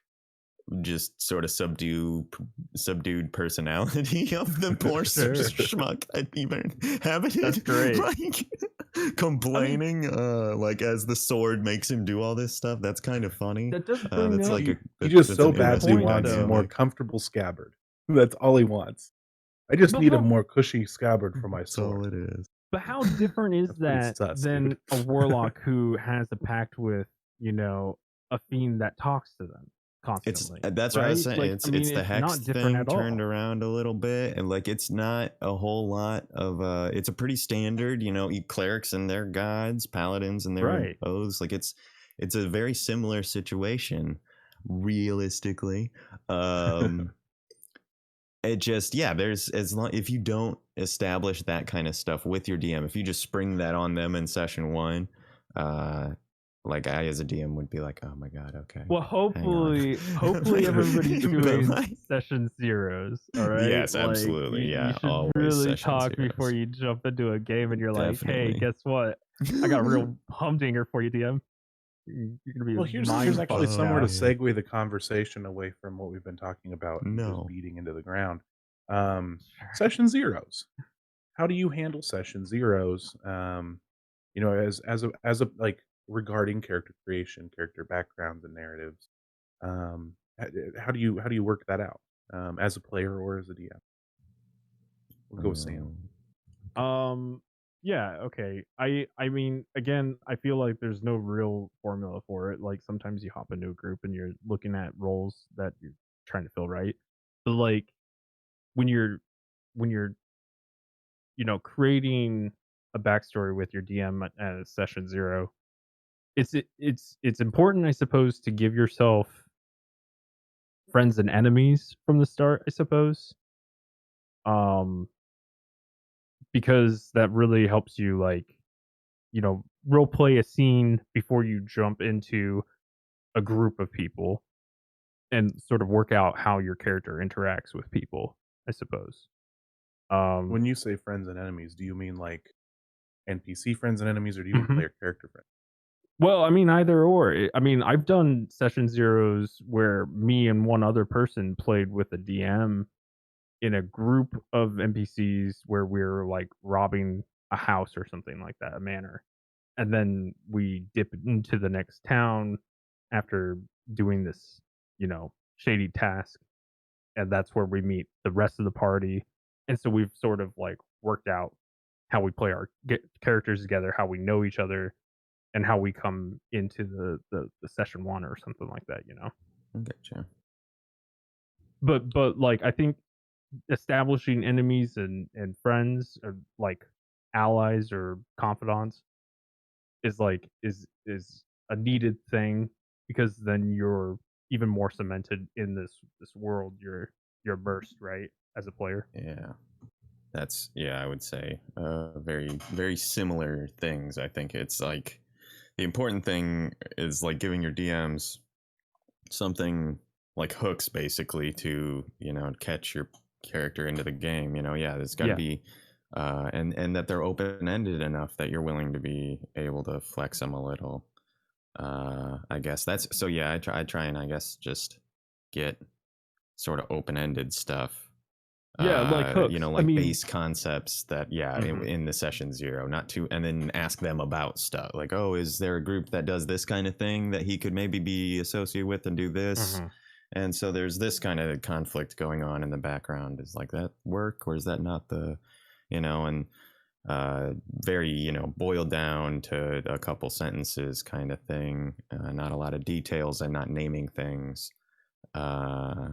Speaker 2: just sort of subdued personality of the poor
Speaker 3: Sure.
Speaker 2: schmuck that even
Speaker 3: That's
Speaker 2: habited
Speaker 3: great.
Speaker 2: like
Speaker 3: I mean,
Speaker 2: complaining like as the sword makes him do all this stuff. That's kind of funny.
Speaker 3: that does bring
Speaker 2: That's
Speaker 3: up
Speaker 2: like
Speaker 1: He just
Speaker 2: that's
Speaker 3: a
Speaker 1: so
Speaker 2: an
Speaker 3: good
Speaker 1: badly
Speaker 2: interesting
Speaker 3: point,
Speaker 1: wants a more
Speaker 3: though.
Speaker 2: dynamic.
Speaker 1: comfortable scabbard. That's all he wants. I just
Speaker 3: But
Speaker 1: need a
Speaker 3: how
Speaker 1: more cushy scabbard for my
Speaker 2: That's all
Speaker 1: sword.
Speaker 2: it is.
Speaker 3: but how different is
Speaker 1: That's pretty
Speaker 3: that
Speaker 1: sus, dude.
Speaker 3: than a warlock who has a pact with, a fiend that talks to them
Speaker 2: It's
Speaker 3: constantly,
Speaker 2: that's what I was
Speaker 3: right?
Speaker 2: saying.
Speaker 3: Like, I mean,
Speaker 2: It's the
Speaker 3: it's
Speaker 2: hex
Speaker 3: not different
Speaker 2: thing
Speaker 3: at
Speaker 2: turned
Speaker 3: all.
Speaker 2: around a little bit, and like it's not a whole lot of it's a pretty standard, clerics and their gods, paladins and their
Speaker 3: Right.
Speaker 2: oaths. Like it's a very similar situation, realistically. Um it just there's as long if you don't establish that kind of stuff with your DM, if you just spring that on them in session one, uh like I as a DM would be like, oh my god, okay,
Speaker 3: Well,
Speaker 2: hang on.
Speaker 3: hopefully
Speaker 2: Like,
Speaker 3: everybody's
Speaker 2: but
Speaker 3: doing
Speaker 2: like,
Speaker 3: session zeros, all right?
Speaker 2: yes,
Speaker 3: Like,
Speaker 2: absolutely,
Speaker 3: you
Speaker 2: yeah,
Speaker 3: should
Speaker 2: always
Speaker 3: really
Speaker 2: session
Speaker 3: talk before
Speaker 2: zeros,
Speaker 3: you jump into a game and you're like, "Hey,
Speaker 2: definitely.
Speaker 3: guess what? I got a real humdinger for you, DM. You're gonna be
Speaker 1: Well, here's
Speaker 3: mind
Speaker 1: actually
Speaker 3: fucked
Speaker 1: somewhere to
Speaker 3: now."
Speaker 2: Yeah.
Speaker 1: segue the conversation away from what we've been talking about and just
Speaker 2: No.
Speaker 1: beating into the ground. Um,
Speaker 3: Sure.
Speaker 1: Session zeros. how do you handle session zeros? As a like regarding character creation, character backgrounds, and narratives. How do you work that out as a player or as a DM? We'll go with Sam.
Speaker 2: Um,
Speaker 3: Um, yeah, okay. I mean, again, I feel like there's no real formula for it. Like sometimes you hop into a group and you're looking at roles that you're trying to fill, right? But like when you're when you're creating a backstory with your DM at session zero, it's important, I suppose, to give yourself friends and enemies from the start, I suppose. Um, because that really helps you role play a scene before you jump into a group of people and sort of work out how your character interacts with people, I suppose. Um,
Speaker 1: When you say friends and enemies, do you mean like NPC friends and enemies, or do you mean
Speaker 3: mhm.
Speaker 1: player character friends?
Speaker 3: Well, I mean, either or. I mean, I've done session zeros where me and one other person played with a DM in a group of NPCs where we're like robbing a house or something like that, a manor. And then we dip into the next town after doing this, shady task. And that's where we meet the rest of the party. And so we've sort of like worked out how we play our characters together, how we know each other, and how we come into the session one or something like that.
Speaker 2: Gotcha.
Speaker 3: But like I think establishing enemies and friends or like allies or confidants is a needed thing because then you're even more cemented in this world you're immersed, right, as a player.
Speaker 2: Yeah. That's yeah, I would say very very similar things. I think it's like the important thing is like giving your DMs something like hooks basically to catch your character into the game. Yeah, there's got to
Speaker 3: Yeah.
Speaker 2: be and that they're open ended enough that you're willing to be able to flex them a little. I guess that's so. Yeah, I try and I guess just get sort of open ended stuff,
Speaker 3: Yeah, like hooks. I
Speaker 2: like
Speaker 3: mean,
Speaker 2: base concepts that yeah
Speaker 3: mhm,
Speaker 2: in the session zero, not to and then ask them about stuff like, oh, is there a group that does this kind of thing that he could maybe be associated with and do this,
Speaker 3: mhm.
Speaker 2: and so there's this kind of conflict going on in the background. Is like that work or is that not the and very boiled down to a couple sentences kind of thing, not a lot of details and not naming things, uh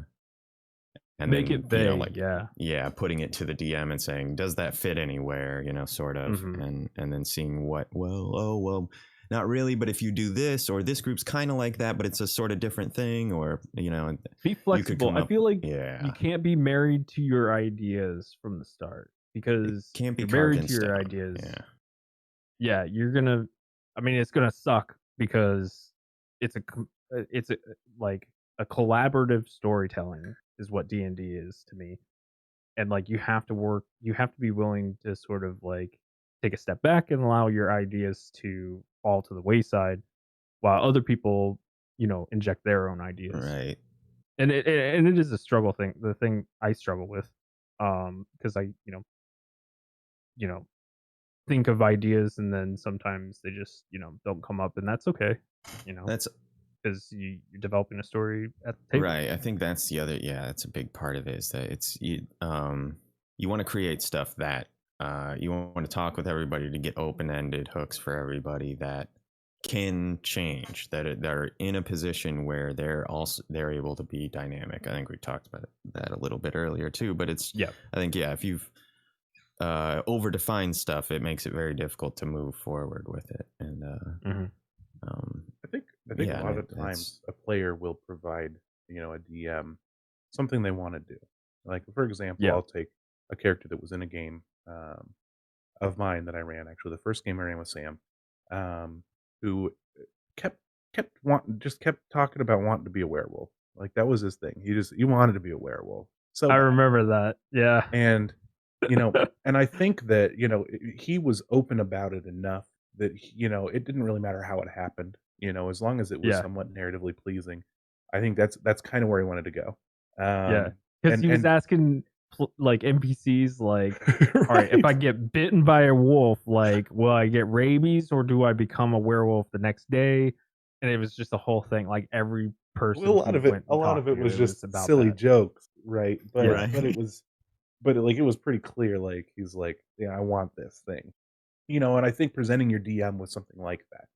Speaker 2: and
Speaker 3: Make it
Speaker 2: then
Speaker 3: vague,
Speaker 2: like
Speaker 3: yeah.
Speaker 2: yeah, putting it to the DM and saying does that fit anywhere, sort of,
Speaker 3: Mhm.
Speaker 2: and then seeing what, well, oh well, not really, but if you do this or this group's kind of like that but it's a sort of different thing, or
Speaker 3: Be
Speaker 2: you could
Speaker 3: flexible.
Speaker 2: come
Speaker 3: I
Speaker 2: up,
Speaker 3: feel like you
Speaker 2: yeah,
Speaker 3: can't be married to your ideas from the start
Speaker 2: it
Speaker 3: because if
Speaker 2: can't be
Speaker 3: you're
Speaker 2: carved
Speaker 3: married
Speaker 2: in
Speaker 3: to your
Speaker 2: stone,
Speaker 3: ideas,
Speaker 2: yeah,
Speaker 3: yeah, I mean, it's gonna suck because it's like a collaborative storytelling is what D&D is to me. And like you have to be willing to sort of like take a step back and allow your ideas to fall to the wayside while other people, inject their own ideas.
Speaker 2: right,
Speaker 3: And it is a struggle thing, the thing I struggle with, because I, you know, think of ideas and then sometimes they just, don't come up, and that's okay, you know,
Speaker 2: that's
Speaker 3: because you're developing a story at the table.
Speaker 2: right. I think that's the other. Yeah, that's a big part of it. Is that it's you. You want to create stuff that you want to talk with everybody to get open ended hooks for everybody that can change. That are in a position where they're able to be dynamic. I think we talked about that a little bit earlier too. But it's
Speaker 3: Yeah.
Speaker 2: I think yeah, if you've over defined stuff, it makes it very difficult to move forward with it. And
Speaker 3: Mhm.
Speaker 2: um,
Speaker 1: I think a
Speaker 2: yeah,
Speaker 1: lot
Speaker 2: and
Speaker 1: of
Speaker 2: it's
Speaker 1: times a player will provide, a DM something they want to do. Like for example,
Speaker 3: Yeah.
Speaker 1: I'll take a character that was in a game of mine that I ran. Actually, the first game I ran with Sam, who kept kept talking about wanting to be a werewolf. Like that was his thing. He wanted to be a werewolf so
Speaker 3: I
Speaker 1: bad.
Speaker 3: remember that. Yeah.
Speaker 1: And, you know, and I think that, he was open about it enough that, it didn't really matter how it happened, as long as it was
Speaker 3: Yeah.
Speaker 1: somewhat narratively pleasing. I think that's kind of where he wanted to go.
Speaker 3: Yeah.
Speaker 1: Um,
Speaker 3: Because
Speaker 1: and
Speaker 3: he was
Speaker 1: and
Speaker 3: asking like NPCs, like, all right, if I
Speaker 1: Right.
Speaker 3: get bitten by a wolf, like, will I get rabies or do I become a werewolf the next day? And it was just a whole thing. Like every
Speaker 1: Well,
Speaker 3: person he went
Speaker 1: a
Speaker 3: and
Speaker 1: lot of
Speaker 3: talked
Speaker 1: it
Speaker 3: to,
Speaker 1: was
Speaker 3: it was
Speaker 1: just
Speaker 3: about
Speaker 1: silly
Speaker 3: that.
Speaker 1: jokes, right?
Speaker 3: Yeah.
Speaker 1: But it
Speaker 2: Right.
Speaker 1: was like, it was pretty clear, like, he's like, "Yeah, I want this thing." And I think presenting your DM with something like that,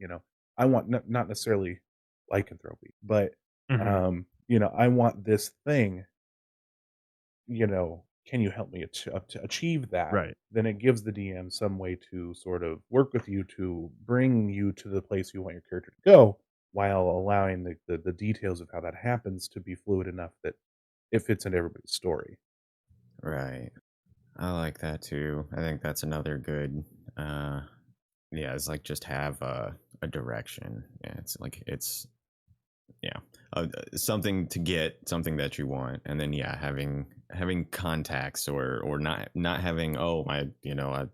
Speaker 1: I want not necessarily lycanthropy, but,
Speaker 3: Mhm.
Speaker 1: I want this thing, can you help me to achieve that?
Speaker 3: Right.
Speaker 1: Then it gives the DM some way to sort of work with you to bring you to the place you want your character to go, while allowing the details of how that happens to be fluid enough that it fits into everybody's story.
Speaker 2: Right. I like that too. I think that's another good uh yeah, it's like just have a direction. Yeah, it's like it's yeah, something to get, something that you want, and then yeah, having contacts or not having oh my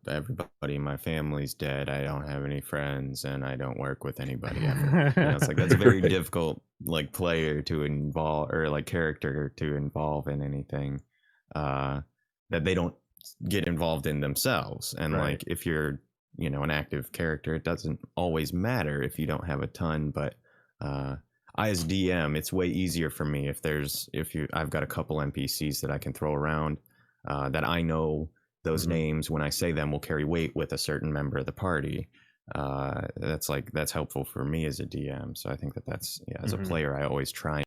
Speaker 2: everybody in my family's dead. I don't have any friends and I don't work with anybody ever. It's like that's a very
Speaker 1: Right.
Speaker 2: difficult like player to involve or like character to involve in anything uh that they don't get involved in themselves. And
Speaker 3: Right.
Speaker 2: like if you're an active character, it doesn't always matter if you don't have a ton, but uh I as DM, it's way easier for me if I've got a couple NPCs that I can throw around that I know those
Speaker 3: Mhm.
Speaker 2: names when I say them will carry weight with a certain member of the party. That's helpful for me as a DM. So I think that's yeah, as a
Speaker 3: Mhm.
Speaker 2: player, I always try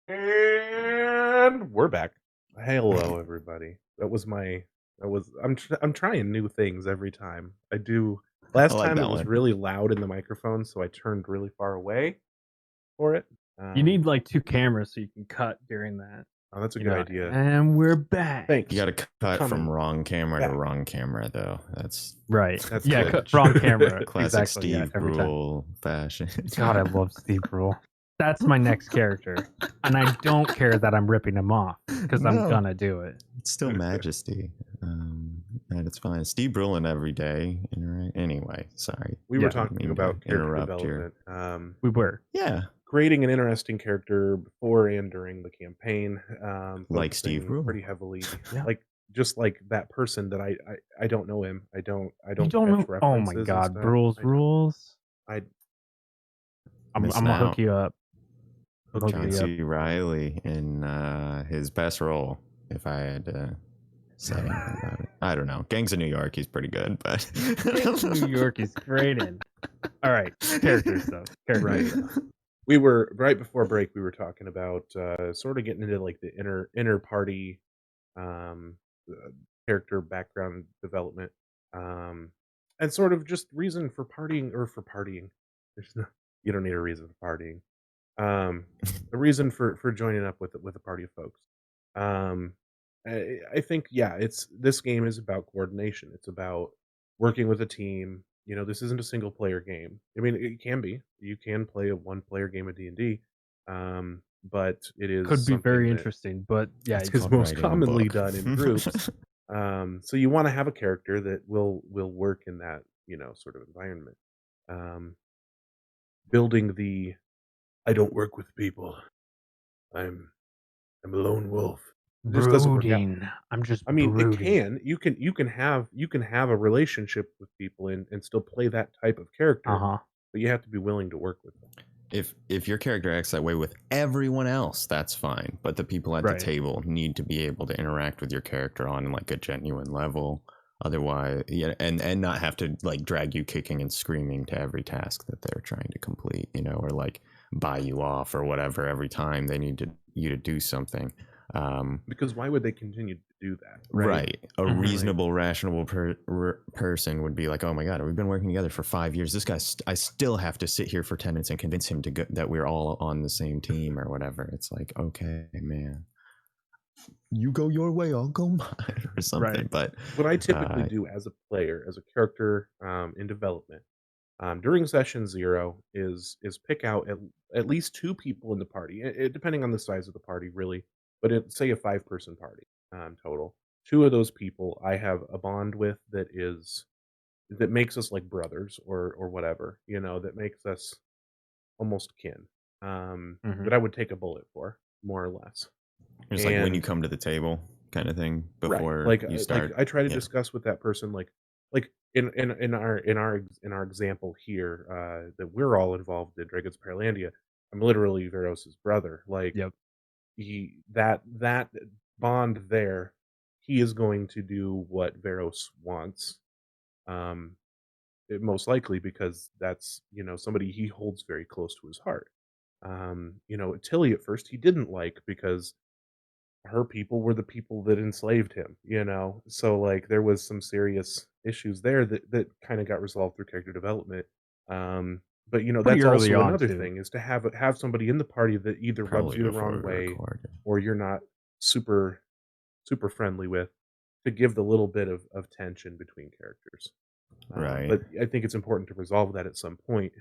Speaker 1: And we're back. Hello, everybody. I'm trying new things every time. I do.
Speaker 2: I
Speaker 1: Last
Speaker 2: like
Speaker 1: time it
Speaker 2: that
Speaker 1: was
Speaker 2: one.
Speaker 1: really loud in the microphone, so I turned really far away for it.
Speaker 3: You need like 2 cameras so you can cut during that.
Speaker 1: Oh, that's a
Speaker 3: You
Speaker 1: good
Speaker 3: know,
Speaker 1: idea.
Speaker 3: and we're back.
Speaker 2: You
Speaker 1: Thanks.
Speaker 2: got to cut from
Speaker 1: Coming
Speaker 2: wrong camera to
Speaker 1: back.
Speaker 2: wrong camera, though. That's
Speaker 3: Right.
Speaker 1: That's
Speaker 3: Yeah,
Speaker 1: glitch.
Speaker 3: cut wrong camera.
Speaker 2: classic
Speaker 3: Exactly, yeah,
Speaker 2: Steve
Speaker 3: every time.
Speaker 2: Brule fashion.
Speaker 3: God, I love Steve Brule. That's my next character, and I don't care that I'm ripping him off because I'm
Speaker 2: No,
Speaker 3: gonna do it.
Speaker 2: it's still Majesty. And it's fine. Steve Brule every day. Anyway, sorry.
Speaker 1: We were
Speaker 3: Yeah.
Speaker 2: Didn't
Speaker 1: talking
Speaker 2: mean to
Speaker 1: about character
Speaker 2: interrupt your.
Speaker 1: development.
Speaker 3: We were.
Speaker 2: Yeah,
Speaker 1: Creating an interesting character before and during the campaign,
Speaker 2: like Steve
Speaker 1: focusing
Speaker 2: Brule.
Speaker 1: pretty heavily,
Speaker 3: Yeah.
Speaker 1: like just like that person that I don't know him. I don't
Speaker 3: You don't
Speaker 1: catch
Speaker 3: know? Oh my
Speaker 1: references and
Speaker 3: God,
Speaker 1: stuff.
Speaker 3: Brule's
Speaker 1: I don't.
Speaker 3: rules.
Speaker 1: I
Speaker 3: I'm
Speaker 2: Missing
Speaker 3: gonna hook
Speaker 2: out.
Speaker 3: you up. I'm
Speaker 1: hook
Speaker 3: hooking
Speaker 1: me
Speaker 2: John
Speaker 3: you up.
Speaker 2: C. Riley in his best role, if I had to say anything about it. I don't know. Gangs of New York, he's pretty good, but
Speaker 3: New York is great in. All right, characters though. Characters.
Speaker 1: Right.
Speaker 3: Though.
Speaker 1: We were right before break. We were talking about sort of getting into like the inner party um, character background development, um, and sort of just reason for partying or for partying. There's no, you don't need a reason for partying. The reason for joining up with a party of folks. Um, I think yeah, it's this game is about coordination. It's about working with a team. You know, this isn't a single player game. I mean, it can be. You can play a one player game of D&D, but it is
Speaker 3: Could be
Speaker 1: something
Speaker 3: very
Speaker 1: that
Speaker 3: interesting, but yeah,
Speaker 2: It's
Speaker 1: is
Speaker 2: called
Speaker 1: most
Speaker 2: writing a
Speaker 1: commonly
Speaker 2: book.
Speaker 1: done in groups. So you want to have a character that will work in that sort of environment. Um, building the I don't work with people. I'm I'm a lone wolf. It just doesn't work out.
Speaker 3: brooding. I'm just
Speaker 1: I mean, it
Speaker 3: brooding.
Speaker 1: can. You can have a relationship with people and still play that type of character,
Speaker 3: Uh-huh.
Speaker 1: but you have to be willing to work with them.
Speaker 2: If your character acts that way with everyone else, that's fine. But the people at the
Speaker 3: Right.
Speaker 2: table need to be able to interact with your character on like a genuine level. Otherwise, yeah, and not have to like drag you kicking and screaming to every task that they're trying to complete, or like buy you off or whatever every time they need you to do something.
Speaker 1: Because why would they continue to do that,
Speaker 2: Right. A
Speaker 3: Mhm.
Speaker 2: reasonable, rational person would be like, "Oh my god, we've been working together for 5 years. This guy, I still have to sit here for 10 minutes and convince him to go, that we're all on the same team or whatever." It's like, okay, man, you go your way, I'll go mine, or something.
Speaker 3: Right.
Speaker 2: But
Speaker 1: What I typically do as a player, as a character in development, during session 0 is pick out at least 2 people in the party, depending on the size of the party, really. But say a 5-person party total. 2 of those people I have a bond with that makes us like brothers or whatever, that makes us almost kin.
Speaker 3: Mhm.
Speaker 1: That I would take a bullet for, more or less.
Speaker 2: it's like when you
Speaker 1: And
Speaker 2: come to the table, kind of thing,
Speaker 1: right,
Speaker 2: before you
Speaker 1: like
Speaker 2: start.
Speaker 1: I try to
Speaker 2: Yeah.
Speaker 1: discuss with that person, like in our example here, that we're all involved in Dragon's Pearlandia. I'm literally Veros's brother. Like
Speaker 3: Yep.
Speaker 1: that bond there, he is going to do what Veros wants. Um, most likely because that's somebody he holds very close to his heart. Tilly at first he didn't like because her people were the people that enslaved him. So like there was some serious issues there that kind of got resolved through character development. um but
Speaker 3: Pretty
Speaker 1: that's
Speaker 3: early
Speaker 1: also
Speaker 3: on
Speaker 1: another
Speaker 3: too.
Speaker 1: thing, is to have somebody in the party that either rubs
Speaker 2: Probably
Speaker 1: you the
Speaker 2: before
Speaker 1: wrong
Speaker 2: we
Speaker 1: way
Speaker 2: recorded.
Speaker 1: or you're not super super friendly with, to give the little bit of tension between characters.
Speaker 2: Right.
Speaker 1: But I think it's important to resolve that at some point.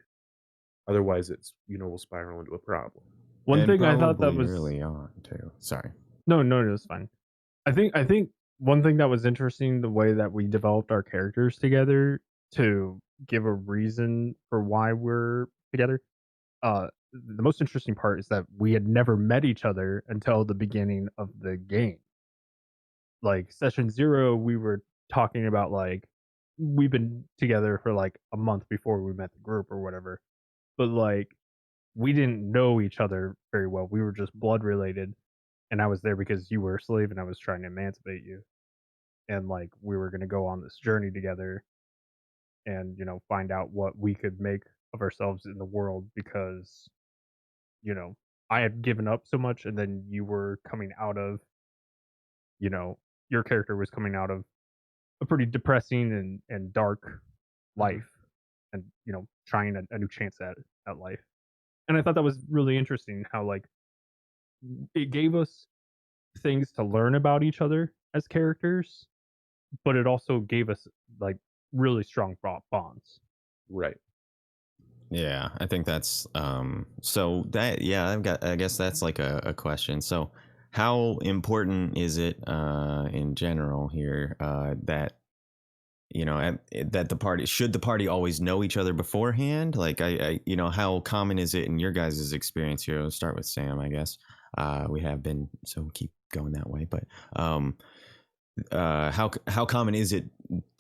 Speaker 1: Otherwise, will spiral into a problem.
Speaker 3: One
Speaker 2: And
Speaker 3: thing I thought that
Speaker 2: probably
Speaker 3: was
Speaker 2: early on too. Sorry.
Speaker 3: no, it's fine. I think one thing that was interesting, the way that we developed our characters together to give a reason for why we're together. The most interesting part is that we had never met each other until the beginning of the game. Like session 0, we were talking about like we've been together for like a month before we met the group or whatever. But like we didn't know each other very well. We were just blood related, and I was there because you were a slave and I was trying to emancipate you. And like we were going to go on this journey together and find out what we could make of ourselves in the world because I had given up so much, and then you were coming out of, you know, your character was coming out of a pretty depressing and dark
Speaker 1: Mhm.
Speaker 3: life, and trying a new chance at life. And I thought that was really interesting how like it gave us things to learn about each other as characters, but it also gave us like really strong bonds.
Speaker 1: Right.
Speaker 2: Yeah, I think that's so that yeah, I guess that's like a question. So how important is it in general here that that the party should the party always know each other beforehand? Like how common is it in your guys' experience here? Let's start with Sam, I guess. We have been, so keep going that way, but um how common is it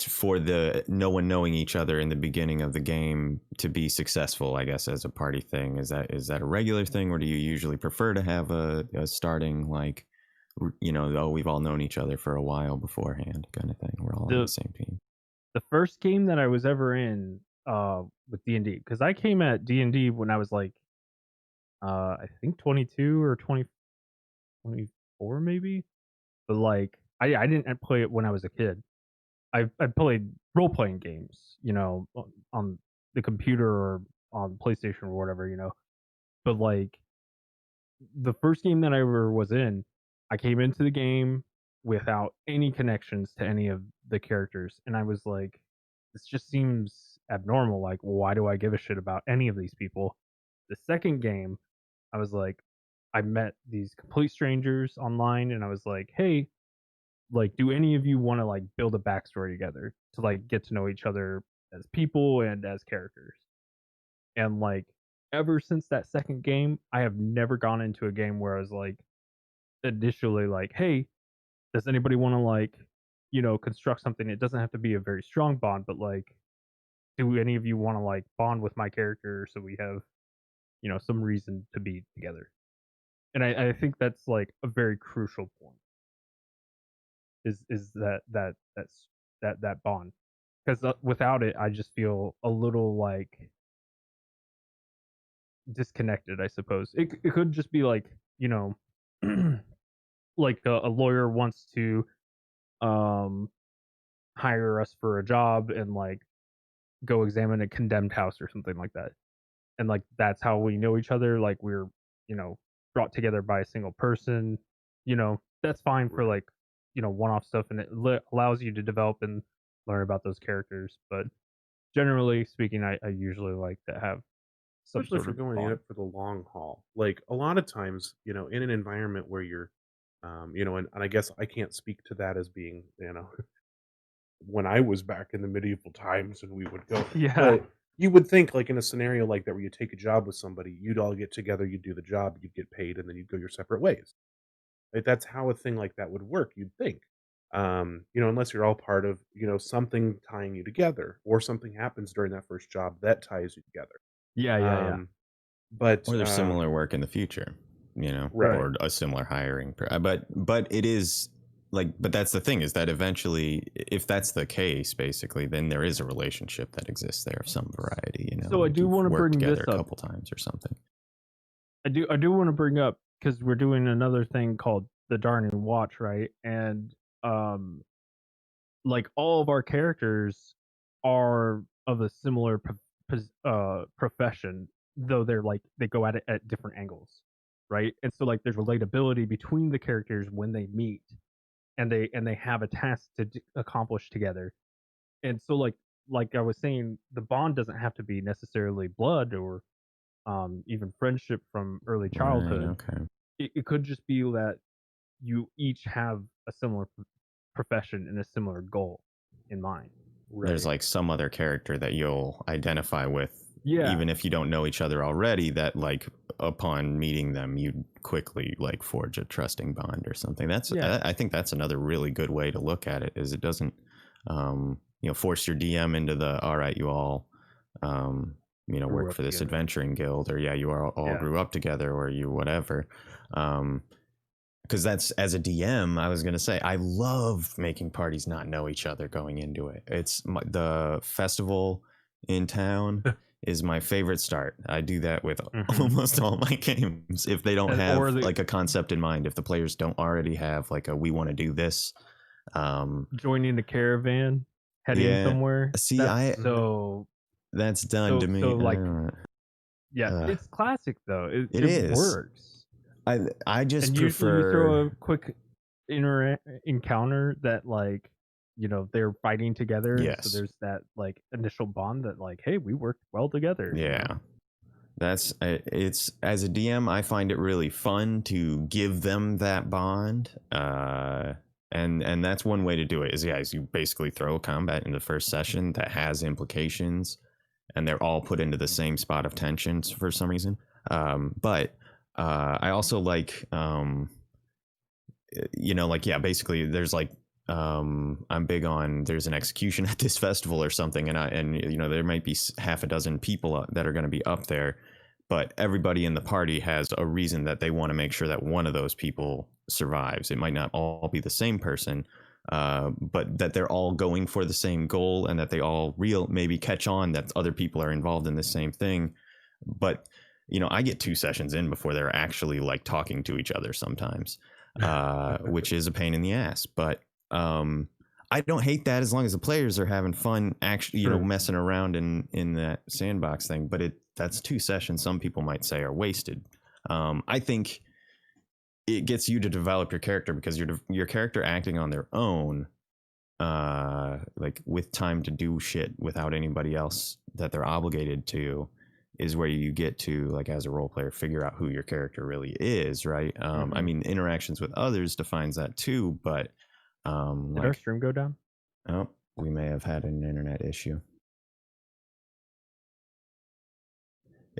Speaker 2: for the no one knowing each other in the beginning of the game to be successful, I guess, as a party thing? Is that a regular thing, or do you usually prefer to have a starting like oh, we've all known each other for a while beforehand kind of thing, we're all on the
Speaker 3: The
Speaker 2: same team?
Speaker 3: the first game that I was ever in with D&D, because I came at D&D when I was like I think 22 or 24 maybe. But like I didn't play it when I was a kid. I played role playing games, on the computer or on PlayStation or whatever, But like the first game that I ever was in, I came into the game without any connections to any of the characters, and I was like, this just seems abnormal. Like, why do I give a shit about any of these people? The second game, I was like, I met these complete strangers online, and I was like, hey, like, do any of you want to like build a backstory together to like get to know each other as people and as characters? And like ever since that second game, I have never gone into a game where I was like initially like, hey, does anybody want to like, construct something? It doesn't have to be a very strong bond, but like, do any of you want to like bond with my character so we have, some reason to be together? And I think that's like a very crucial point is that bond, because without it, I just feel a little like disconnected. I suppose it could just be like like a lawyer wants to um hire us for a job and like go examine a condemned house or something like that, and like that's how we know each other. Like we're you know brought together by a single person. That's fine for
Speaker 1: Right.
Speaker 3: like one-off stuff, and it allows you to develop and learn about those characters. But generally speaking, I usually like to have some
Speaker 1: Especially if
Speaker 3: sort
Speaker 1: you're
Speaker 3: of
Speaker 1: going in
Speaker 3: bond.
Speaker 1: it for the long haul. Like a lot of times, in an environment where you're, and I guess I can't speak to that as being, when I was back in the medieval times and we would go,
Speaker 3: Yeah,
Speaker 1: but you would think like in a scenario like that where you take a job with somebody, you'd all get together, you'd do the job, you'd get paid, and then you'd go your separate ways. Like that's how a thing like that would work, you'd think. Unless you're all part of, something tying you together or something happens during that first job that ties you together.
Speaker 3: yeah, yeah, yeah.
Speaker 1: Um, but
Speaker 2: Or there's similar work in the future,
Speaker 1: right.
Speaker 3: Right.
Speaker 2: or a similar hiring. But it is like, but that's the thing, is that eventually, if that's the case, basically, then there is a relationship that exists there of some variety.
Speaker 3: So I
Speaker 2: Like
Speaker 3: do
Speaker 2: you've
Speaker 3: want to
Speaker 2: worked
Speaker 3: bring
Speaker 2: together
Speaker 3: this
Speaker 2: a
Speaker 3: up.
Speaker 2: couple times or something.
Speaker 3: I do want to bring up because we're doing another thing called the Darning Watch, right? And um, like all of our characters are of a similar profession, though they're like they go at it at different angles, right? And so like there's relatability between the characters when they meet, and they have a task to accomplish together. And so like I was saying, the bond doesn't have to be necessarily blood or even friendship from early
Speaker 2: Right.
Speaker 3: childhood.
Speaker 2: Okay.
Speaker 3: It could just be that you each have a similar profession and a similar goal in mind.
Speaker 2: There's
Speaker 1: Right.
Speaker 2: like some other character that you'll identify with,
Speaker 3: Yeah,
Speaker 2: even if you don't know each other already, that like upon meeting them you quickly like forge a trusting bond or something. That's
Speaker 3: yeah,
Speaker 2: I think that's another really good way to look at it, is it doesn't force your DM into the, all right, you all um
Speaker 1: Grew
Speaker 2: work
Speaker 1: up
Speaker 2: for this
Speaker 1: together.
Speaker 2: adventuring guild, or yeah, you are all
Speaker 3: yeah.
Speaker 2: grew up together, or you whatever. um because that's, as a DM, I was going to say, I love making parties not know each other going into it. It's the festival in town is my favorite start. I do that with
Speaker 3: Mhm.
Speaker 2: almost all my games. If they don't
Speaker 3: Or
Speaker 2: have
Speaker 3: the
Speaker 2: like a concept in mind, if the players don't already have like a we want to do this,
Speaker 3: joining the caravan, heading
Speaker 2: yeah.
Speaker 3: somewhere.
Speaker 2: See,
Speaker 3: That's
Speaker 2: I
Speaker 1: Mhm.
Speaker 3: so
Speaker 2: that's done
Speaker 3: so
Speaker 2: to me.
Speaker 3: so like yeah,
Speaker 2: Uh,
Speaker 3: it's classic though.
Speaker 2: it
Speaker 3: It
Speaker 2: is.
Speaker 3: works.
Speaker 2: I just
Speaker 3: And usually you throw
Speaker 2: prefer.
Speaker 3: a quick encounter that like they're fighting together, so
Speaker 2: Yes.
Speaker 3: there's that like initial bond that like, hey, we worked well together.
Speaker 2: Yeah. That's it's as a DM, I find it really fun to give them that bond. And that's one way to do it is you basically throw a combat in the first session that has implications, and they're all put into the same spot of tension for some reason. But I also like like yeah, basically there's like I'm big on there's an execution at this festival or something, and there might be half a dozen people that are going to be up there, but everybody in the party has a reason that they want to make sure that one of those people survives. It might not all be the same person, but that they're all going for the same goal, and that they all maybe catch on that other people are involved in the same thing. But I get 2 sessions in before they're actually like talking to each other sometimes, which is a pain in the ass. But I don't hate that as long as the players are having fun, actually,
Speaker 1: True.
Speaker 2: messing around in that sandbox thing. But that's 2 sessions. Some people might say are wasted. I think it gets you to develop your character because your character acting on their own, like with time to do shit without anybody else that they're obligated to, is where you get to, like, as a role player, figure out who your character really is, right? I mean, interactions with others defines that too, but
Speaker 3: Did our
Speaker 2: like,
Speaker 3: stream go down?
Speaker 2: oh, we may have had an internet issue.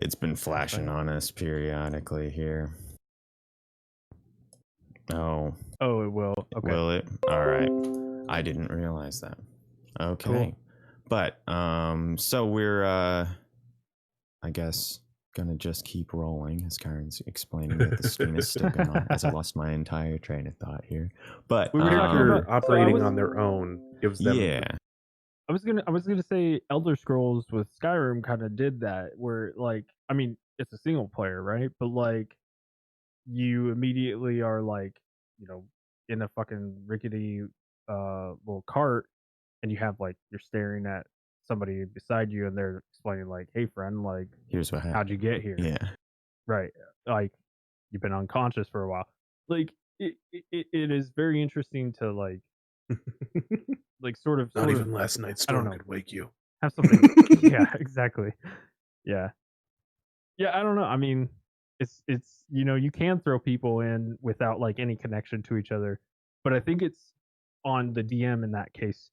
Speaker 2: It's been flashing on us periodically here. Oh,
Speaker 3: Oh, it will. Okay.
Speaker 2: will it? All right. I didn't realize that. Okay.
Speaker 3: Cool.
Speaker 2: But so we're I guess gonna just keep rolling as Karen's explaining that the stream is still going on, as I lost my entire train of thought here. But
Speaker 3: We were talking about
Speaker 1: operating on their own gives them
Speaker 2: yeah,
Speaker 3: I was gonna say Elder Scrolls with Skyrim kind of did that, where like, I mean, it's a single player, right? But like, you immediately are like, you know, in a fucking rickety little cart, and you have like you're staring at somebody beside you, and they're explaining like, hey friend, like,
Speaker 2: here's what
Speaker 3: how'd
Speaker 2: happened.
Speaker 3: you get here?
Speaker 2: Yeah,
Speaker 3: Right. Like, you've been unconscious for a while. Like, it is very interesting to like
Speaker 1: not
Speaker 3: sort of
Speaker 1: even last night's
Speaker 3: I don't
Speaker 1: storm
Speaker 3: know,
Speaker 1: could wake you.
Speaker 3: have something. Yeah, exactly. Yeah. Yeah, I don't know. I mean, it's you can throw people in without like any connection to each other, but I think it's on the DM in that case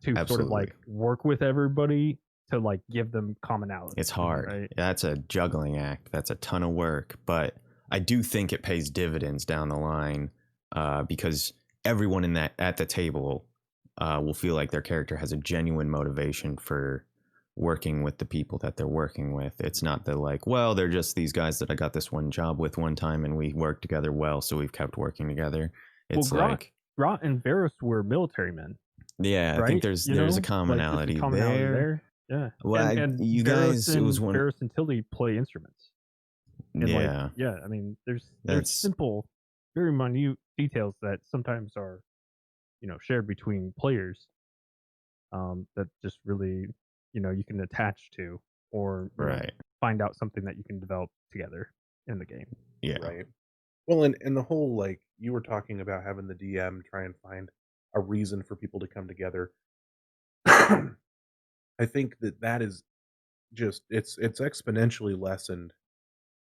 Speaker 3: to sort of
Speaker 2: absolutely.
Speaker 3: like work with everybody to like give them commonality,
Speaker 2: It's hard.
Speaker 3: right?
Speaker 2: That's a juggling act. That's a ton of work, but I do think it pays dividends down the line, because everyone at the table will feel like their character has a genuine motivation for working with the people that they're working with. It's not the like, well, they're just these guys that I got this one job with one time and we worked together well, so we've kept working together.
Speaker 3: Well,
Speaker 2: It's like,
Speaker 3: Grot and Varus were military men,
Speaker 2: yeah, I think
Speaker 3: right?
Speaker 2: there's a
Speaker 3: Like there's a
Speaker 2: commonality
Speaker 3: commonality
Speaker 2: there.
Speaker 3: there. Yeah.
Speaker 2: Well,
Speaker 3: And
Speaker 2: you guys, it was one.
Speaker 3: Varus and Tilly play instruments. And like,
Speaker 2: Yeah,
Speaker 3: yeah, I mean, there's
Speaker 2: that's
Speaker 3: simple, very minute details that sometimes are, shared between players, that just really, you can attach to, or,
Speaker 2: right.
Speaker 3: find out something that you can develop together in the game.
Speaker 2: Yeah.
Speaker 1: Right. Well, and the whole, like, you were talking about having the DM try and find a reason for people to come together. I think that is just it's exponentially lessened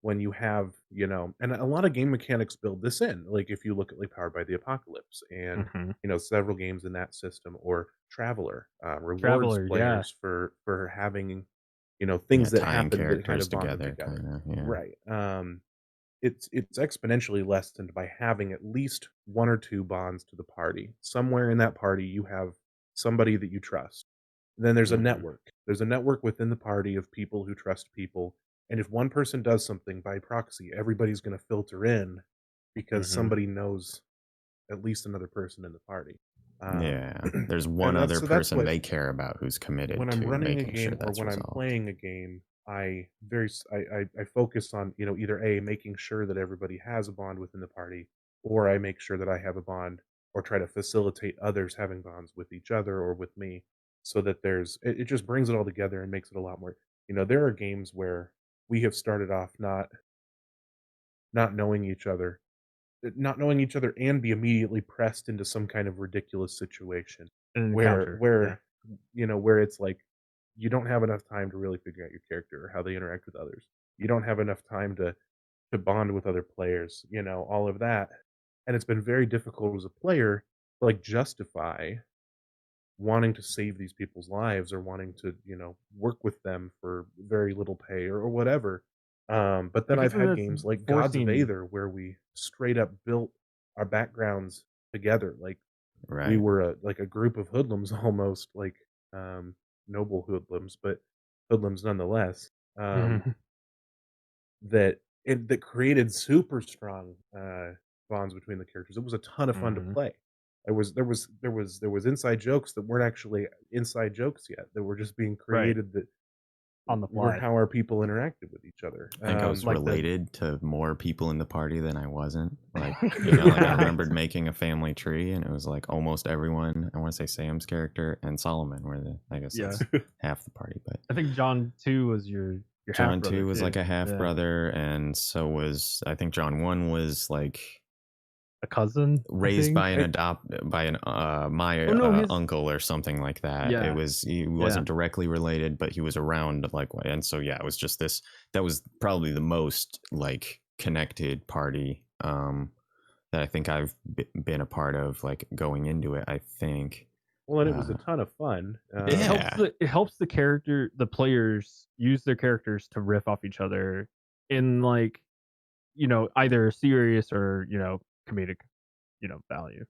Speaker 1: when you have, and a lot of game mechanics build this in. Like if you look at like Powered by the Apocalypse and
Speaker 3: Hmm.
Speaker 1: several games in that system, or Traveler rewards
Speaker 3: Traveler, yeah.
Speaker 1: players for having
Speaker 2: Yeah,
Speaker 1: things that
Speaker 2: tying
Speaker 1: happen that kind
Speaker 2: characters
Speaker 1: of bond them
Speaker 2: together,
Speaker 1: together.
Speaker 2: kind of. Yeah.
Speaker 1: Right. It's exponentially lessened by having at least one or two bonds to the party. Somewhere in that party, you have somebody that you trust. Then there's a
Speaker 3: Hmm.
Speaker 1: network. There's a network within the party of people who trust people. And if one person does something by proxy, everybody's going to filter in because
Speaker 3: Hmm.
Speaker 1: somebody knows at least another person in the party. Um,
Speaker 2: Yeah. There's one
Speaker 1: and
Speaker 2: other
Speaker 1: that's
Speaker 2: person
Speaker 1: what
Speaker 2: they care about who's committed
Speaker 1: when I'm
Speaker 2: to
Speaker 1: running a
Speaker 2: making sure
Speaker 1: game or
Speaker 2: that's
Speaker 1: when I'm
Speaker 2: resolved.
Speaker 1: playing a game, I focus on, either A, making sure that everybody has a bond within the party, or I make sure that I have a bond or try to facilitate others having bonds with each other or with me so that it just brings it all together and makes it a lot more. There are games where we have started off not knowing each other, not knowing each other and be immediately pressed into some kind of ridiculous situation
Speaker 3: An
Speaker 1: where
Speaker 3: encounter. Yeah.
Speaker 1: where it's like you don't have enough time to really figure out your character or how they interact with others. You don't have enough time to bond with other players, all of that. And it's been very difficult as a player to like justify wanting to save these people's lives or wanting to, work with them for very little pay or whatever. But then I've
Speaker 3: Because
Speaker 1: had
Speaker 3: that's
Speaker 1: games like Gods of
Speaker 3: forcing.
Speaker 1: Aether where we straight up built our backgrounds together. Like we
Speaker 2: Right.
Speaker 1: were like a group of hoodlums almost, like um, noble hoodlums, but hoodlums nonetheless. Um,
Speaker 3: Mhm.
Speaker 1: that created super strong bonds between the characters. It was a ton of fun to
Speaker 3: Mhm.
Speaker 1: play. There was inside jokes that weren't actually inside jokes yet. That were just being
Speaker 3: Right.
Speaker 1: created. That
Speaker 3: On the
Speaker 1: were
Speaker 3: fly.
Speaker 1: how our people interacted with each other.
Speaker 2: I think I was
Speaker 3: Like the
Speaker 2: related to more people in the party than I wasn't. Like, like I
Speaker 1: Right.
Speaker 2: remembered making a family tree and it was like almost everyone, I want to say Sam's character and Solomon were I guess
Speaker 3: Yeah.
Speaker 2: that's half the party, but
Speaker 3: I think John 2 was your half
Speaker 2: John
Speaker 3: brother
Speaker 2: 2 was
Speaker 3: too.
Speaker 2: like a half
Speaker 3: Yeah.
Speaker 2: brother, and so was I think John 1 was like
Speaker 3: A cousin, I
Speaker 2: raised by
Speaker 3: think.
Speaker 2: an my
Speaker 3: Oh no, his
Speaker 2: uncle or something like that.
Speaker 3: yeah.
Speaker 2: He
Speaker 3: Yeah.
Speaker 2: wasn't directly related, but he was around like, and so yeah, it was just this. That was probably the most like connected party that I think I've been a part of, like going into it. I think,
Speaker 1: Well, and it was a
Speaker 2: uh,
Speaker 1: ton of fun.
Speaker 2: yeah,
Speaker 3: It helps the players use their characters to riff off each other in like, either serious or, comedic, value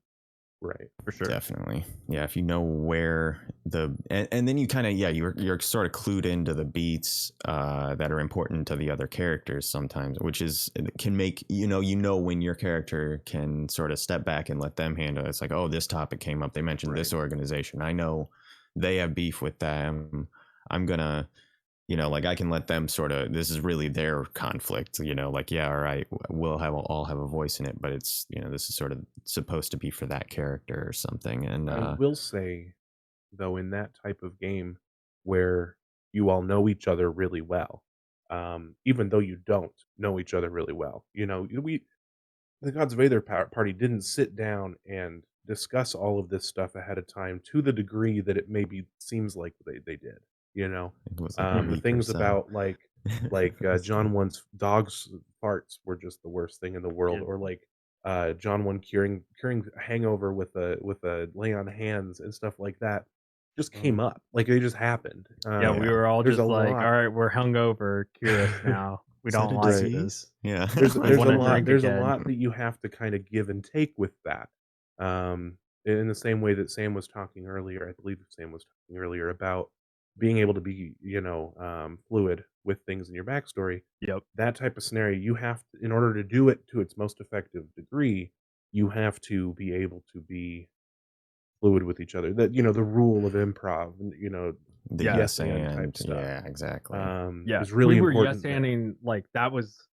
Speaker 1: Right.
Speaker 3: for sure.
Speaker 2: definitely. Yeah, if you know where and then you kind of, yeah, you're sort of clued into the beats that are important to the other characters sometimes, which is can make when your character can sort of step back and let them handle it. It's like, oh, this topic came up, they mentioned
Speaker 1: Right.
Speaker 2: this organization, I know they have beef with them, I'm gonna, like I can let them sort of, this is really their conflict, like, yeah, all right, we'll all have a voice in it, but it's, this is sort of supposed to be for that character or something. And
Speaker 1: I will say, though, in that type of game where you all know each other really well, even though you don't know each other really well, the Gods of Aether party didn't sit down and discuss all of this stuff ahead of time to the degree that it maybe seems like they did. You know,
Speaker 2: it was like a
Speaker 1: the
Speaker 2: week or
Speaker 1: things
Speaker 2: so.
Speaker 1: about John one's dog's farts were just the worst thing in the world,
Speaker 3: Yeah.
Speaker 1: or like John one curing a hangover with a lay on hands and stuff like that just came
Speaker 3: Mhm.
Speaker 1: up, like they just happened.
Speaker 3: Yeah, we
Speaker 2: Yeah.
Speaker 3: were all
Speaker 1: There's a
Speaker 3: just like, "All
Speaker 1: lot.
Speaker 3: right, we're hungover. Cure us now. We
Speaker 2: Is that
Speaker 3: don't
Speaker 2: a
Speaker 3: like
Speaker 1: Right.
Speaker 3: this.
Speaker 2: disease? Yeah.
Speaker 1: There's
Speaker 3: We
Speaker 1: there's a
Speaker 3: wanna
Speaker 1: lot
Speaker 3: drink
Speaker 1: there's a
Speaker 3: again."
Speaker 1: lot that you have to kinda give and take with that. In the same way that Sam was talking earlier, I believe Sam was talking earlier about being able to be, fluid with things in your backstory.
Speaker 3: Yep.
Speaker 1: That type of scenario, you have to, in order to do it to its most effective degree, you have to be able to be fluid with each other. That, the rule of improv and,
Speaker 2: The
Speaker 3: Yeah.
Speaker 1: yes
Speaker 2: yes
Speaker 1: and type
Speaker 2: and
Speaker 1: stuff,
Speaker 2: yeah, exactly.
Speaker 3: Yeah.
Speaker 1: is
Speaker 3: We
Speaker 1: really
Speaker 3: were yes
Speaker 1: important there.
Speaker 3: anding, like, that was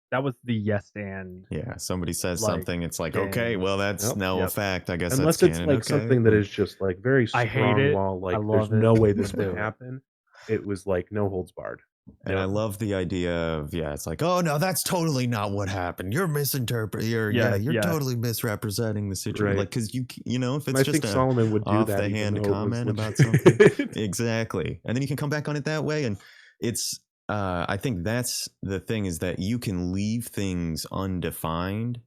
Speaker 3: the yes and,
Speaker 2: Yeah, somebody says
Speaker 3: like,
Speaker 2: something, it's like, okay,
Speaker 3: game.
Speaker 2: well, that's
Speaker 1: Yep.
Speaker 2: now a
Speaker 3: Yep.
Speaker 2: fact. I guess that's
Speaker 1: Unless it's,
Speaker 2: canon.
Speaker 1: like,
Speaker 2: Okay.
Speaker 1: something that
Speaker 2: Well,
Speaker 1: is just, like, very
Speaker 3: I hate
Speaker 1: strong
Speaker 3: it.
Speaker 1: wall,
Speaker 3: I
Speaker 1: like, there's
Speaker 3: love it.
Speaker 1: no way this
Speaker 3: Let's
Speaker 1: would
Speaker 3: do it.
Speaker 1: happen. It was, like, no holds barred.
Speaker 2: and I
Speaker 1: Yep.
Speaker 2: love the idea of, yeah, it's like, oh no, that's totally not what happened. You're misinterpreting.
Speaker 3: Yeah,
Speaker 2: You're
Speaker 3: yeah.
Speaker 2: totally misrepresenting the situation.
Speaker 1: Right.
Speaker 2: Like, because if
Speaker 1: And
Speaker 2: it's
Speaker 1: I
Speaker 2: just
Speaker 1: think
Speaker 2: a
Speaker 1: Solomon would do
Speaker 2: off
Speaker 1: that
Speaker 2: the
Speaker 1: even
Speaker 2: hand
Speaker 1: though it was
Speaker 2: comment about something,
Speaker 1: legit.
Speaker 2: exactly, and then you can come back on it that way. And it's, I think that's the thing, is that you can leave things undefined,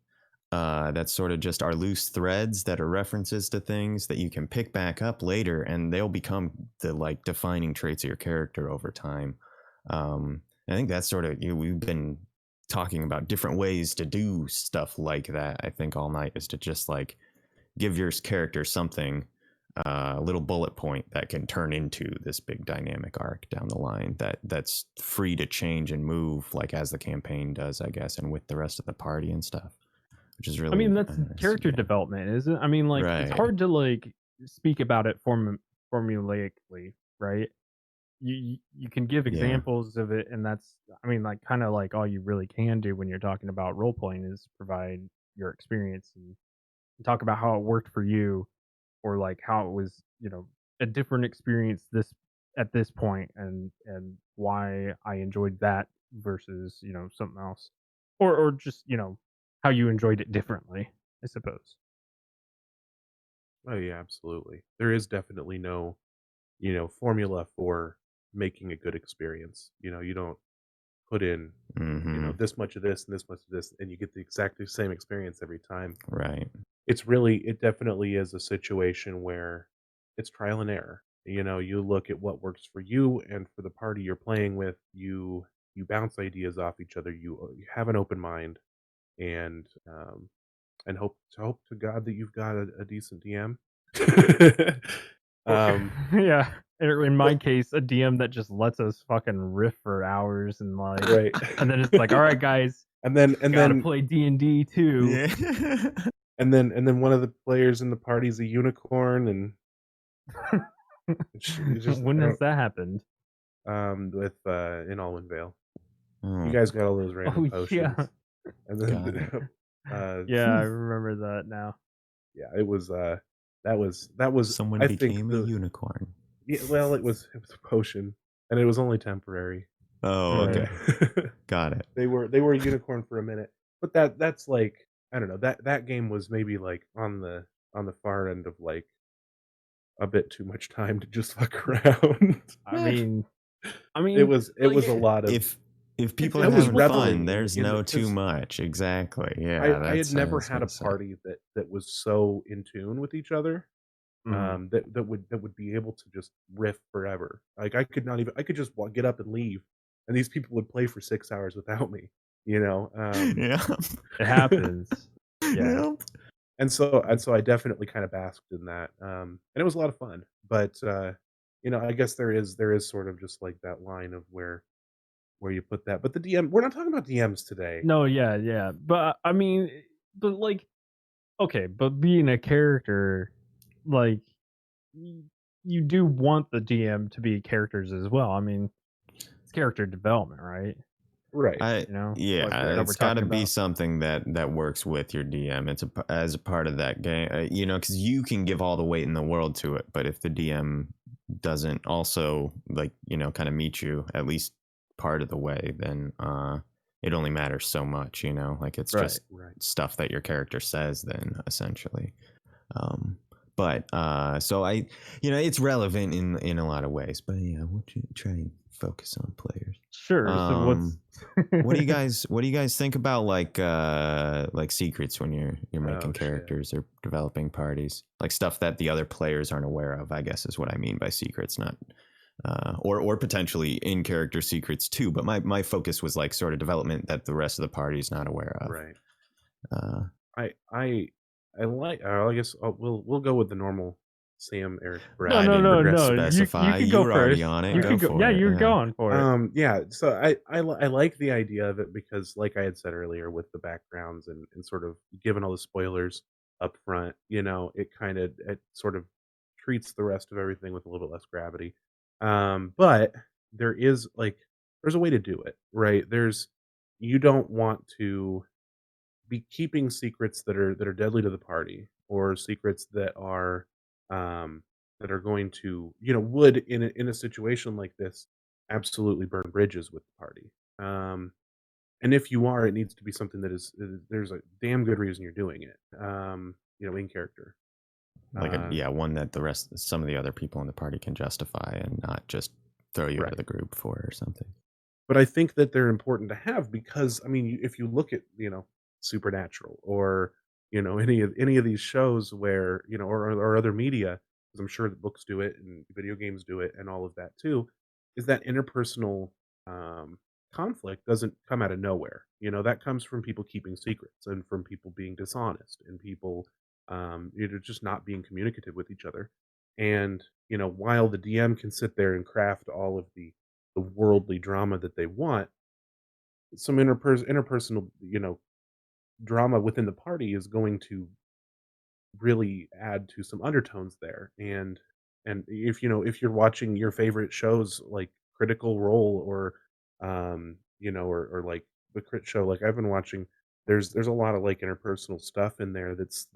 Speaker 2: that sort of just are loose threads that are references to things that you can pick back up later, and they'll become the like defining traits of your character over time. I think that's sort of, we've been talking about different ways to do stuff like that, I think, all night, is to just like give your character something, a little bullet point that can turn into this big dynamic arc down the line, that's free to change and move, like as the campaign does, I guess, and with the rest of the party and stuff, which is
Speaker 3: I
Speaker 2: really
Speaker 3: mean, that's character
Speaker 2: yeah.
Speaker 3: development, isn't it? I mean, like, it's
Speaker 2: Right.
Speaker 3: hard to, like, speak about it formulaically, right? you can give
Speaker 2: Yeah.
Speaker 3: examples of it, and that's, I mean, like, kind of like all you really can do when you're talking about role playing is provide your experience and talk about how it worked for you, or like how it was, a different experience this at this point, and why I enjoyed that versus, something else. Or just, how you enjoyed it differently, I suppose.
Speaker 1: Oh yeah, absolutely. There is definitely no, formula for making a good experience. You don't put in,
Speaker 2: Mm-hmm.
Speaker 1: this much of this and this much of this, and you get the exactly same experience every time.
Speaker 2: Right.
Speaker 1: It definitely is a situation where it's trial and error. You look at what works for you and for the party you're playing with. You bounce ideas off each other. You have an open mind, and hope to God that you've got a decent DM.
Speaker 3: Or
Speaker 1: um,
Speaker 3: yeah, or in my
Speaker 1: but
Speaker 3: case, a DM that just lets us fucking riff for hours and, like,
Speaker 1: right,
Speaker 3: and then it's like, "Alright, guys,
Speaker 1: and then and
Speaker 3: gotta
Speaker 1: then
Speaker 3: play D&D too."
Speaker 2: Yeah.
Speaker 1: and then one of the players in the party's a unicorn, and it's just
Speaker 3: When
Speaker 1: I
Speaker 3: has
Speaker 1: don't
Speaker 3: that happened?
Speaker 1: with in Alwyn Vale. You
Speaker 2: Oh,
Speaker 1: guys got all those random
Speaker 3: Oh, yeah.
Speaker 1: potions, and
Speaker 2: got it.
Speaker 1: then uh,
Speaker 3: Yeah, I remember that now.
Speaker 1: yeah, it was that was
Speaker 2: Someone
Speaker 1: I think
Speaker 2: became a
Speaker 1: the
Speaker 2: unicorn.
Speaker 1: yeah, well, it was a potion, and it was only temporary.
Speaker 2: Oh,
Speaker 3: Right.
Speaker 2: okay. Got it.
Speaker 1: They were a unicorn for a minute, but that's like I don't know, that game was maybe like on the far end of like a bit too much time to just fuck around.
Speaker 3: I
Speaker 2: Eh,
Speaker 3: mean I
Speaker 1: It
Speaker 3: mean,
Speaker 1: was it
Speaker 3: like,
Speaker 1: was a lot of
Speaker 2: if people are
Speaker 1: it was
Speaker 2: having
Speaker 3: like
Speaker 2: fun,
Speaker 1: reveling
Speaker 2: there's
Speaker 1: in
Speaker 2: no
Speaker 1: the
Speaker 2: too
Speaker 1: because
Speaker 2: much. Exactly.
Speaker 1: I
Speaker 2: Yeah,
Speaker 1: I had
Speaker 2: that's what I
Speaker 1: never
Speaker 2: was
Speaker 1: had a
Speaker 2: gonna say.
Speaker 1: party that was so in tune with each other,
Speaker 3: mhm.
Speaker 1: that would be able to just riff forever. Like, I could just get up and leave, and these people would play for 6 hours without me, you know?
Speaker 2: Yeah.
Speaker 3: It happens. Yeah.
Speaker 2: Yep.
Speaker 1: And so I definitely kinda basked in that, and it was a lot of fun, but, I guess there is sort of just, like, that line of where you put that, but the DM we're not talking about DMs today.
Speaker 3: No, yeah, yeah, but, I mean, but, like, okay, but being a character, like, y you do want the DM to be characters as well. I mean, it's character development, right?
Speaker 1: Right,
Speaker 2: I
Speaker 3: Like,
Speaker 2: yeah,
Speaker 3: that we're
Speaker 2: it's got to
Speaker 3: talking
Speaker 2: be
Speaker 3: about.
Speaker 2: something that works with your DM. It's as a part of that game, because you can give all the weight in the world to it, but if the DM doesn't also like kind of meet you at least part of the way, then it only matters so much. Like it's
Speaker 3: Right.
Speaker 2: just
Speaker 1: right.
Speaker 2: stuff that your character says, then essentially. Um, but so it's relevant in a lot of ways. But yeah, we'll try and focus on players.
Speaker 3: Sure, so what's
Speaker 2: Um, what do you guys think about like secrets when you're
Speaker 1: Oh,
Speaker 2: making
Speaker 1: shit.
Speaker 2: characters or developing parties? Like stuff that the other players aren't aware of, I guess is what I mean by secrets, not or potentially in character secrets too. But my focus was like sort of development that the rest of the party is not aware of.
Speaker 1: Right.
Speaker 2: Uh,
Speaker 1: I I I like I guess, we'll go with the normal Sam, Eric,
Speaker 3: No,
Speaker 1: Brad
Speaker 2: I
Speaker 3: no,
Speaker 2: didn't
Speaker 3: no,
Speaker 1: progression.
Speaker 3: no, you
Speaker 2: specify.
Speaker 3: could
Speaker 2: You
Speaker 3: go
Speaker 2: were already
Speaker 3: first.
Speaker 2: on it.
Speaker 3: You
Speaker 2: Go
Speaker 3: could go,
Speaker 2: for
Speaker 3: yeah,
Speaker 2: it.
Speaker 3: you're
Speaker 2: Yeah.
Speaker 3: going for it.
Speaker 1: Yeah, so I like the idea of it because, like I had said earlier, with the backgrounds and sort of given all the spoilers up front, it sort of treats the rest of everything with a little bit less gravity. But there is there's a way to do it, right? You don't want to be keeping secrets that are deadly to the party, or secrets um that are going to would in a situation like this absolutely burn bridges with the party. And if you are, it needs to be something there's a damn good reason you're doing it, in character.
Speaker 2: Like
Speaker 1: uh
Speaker 2: one that some of the other people in the party can justify and not just throw you out of
Speaker 1: right.
Speaker 2: the group for or something.
Speaker 1: But I think that they're important to have because, I mean, if you look at, Supernatural, or, any of these shows where, or other media, because I'm sure that books do it and video games do it and all of that too, is that interpersonal um, conflict doesn't come out of nowhere. That comes from people keeping secrets and from people being dishonest and people, just not being communicative with each other. And, while the DM can sit there and craft all of the worldly drama that they want, some interpersonal, drama within the party is going to really add to some undertones there. And And if you're watching your favorite shows like Critical Role or or like the Crit Show, like I've been watching, there's a lot of like interpersonal stuff in there that's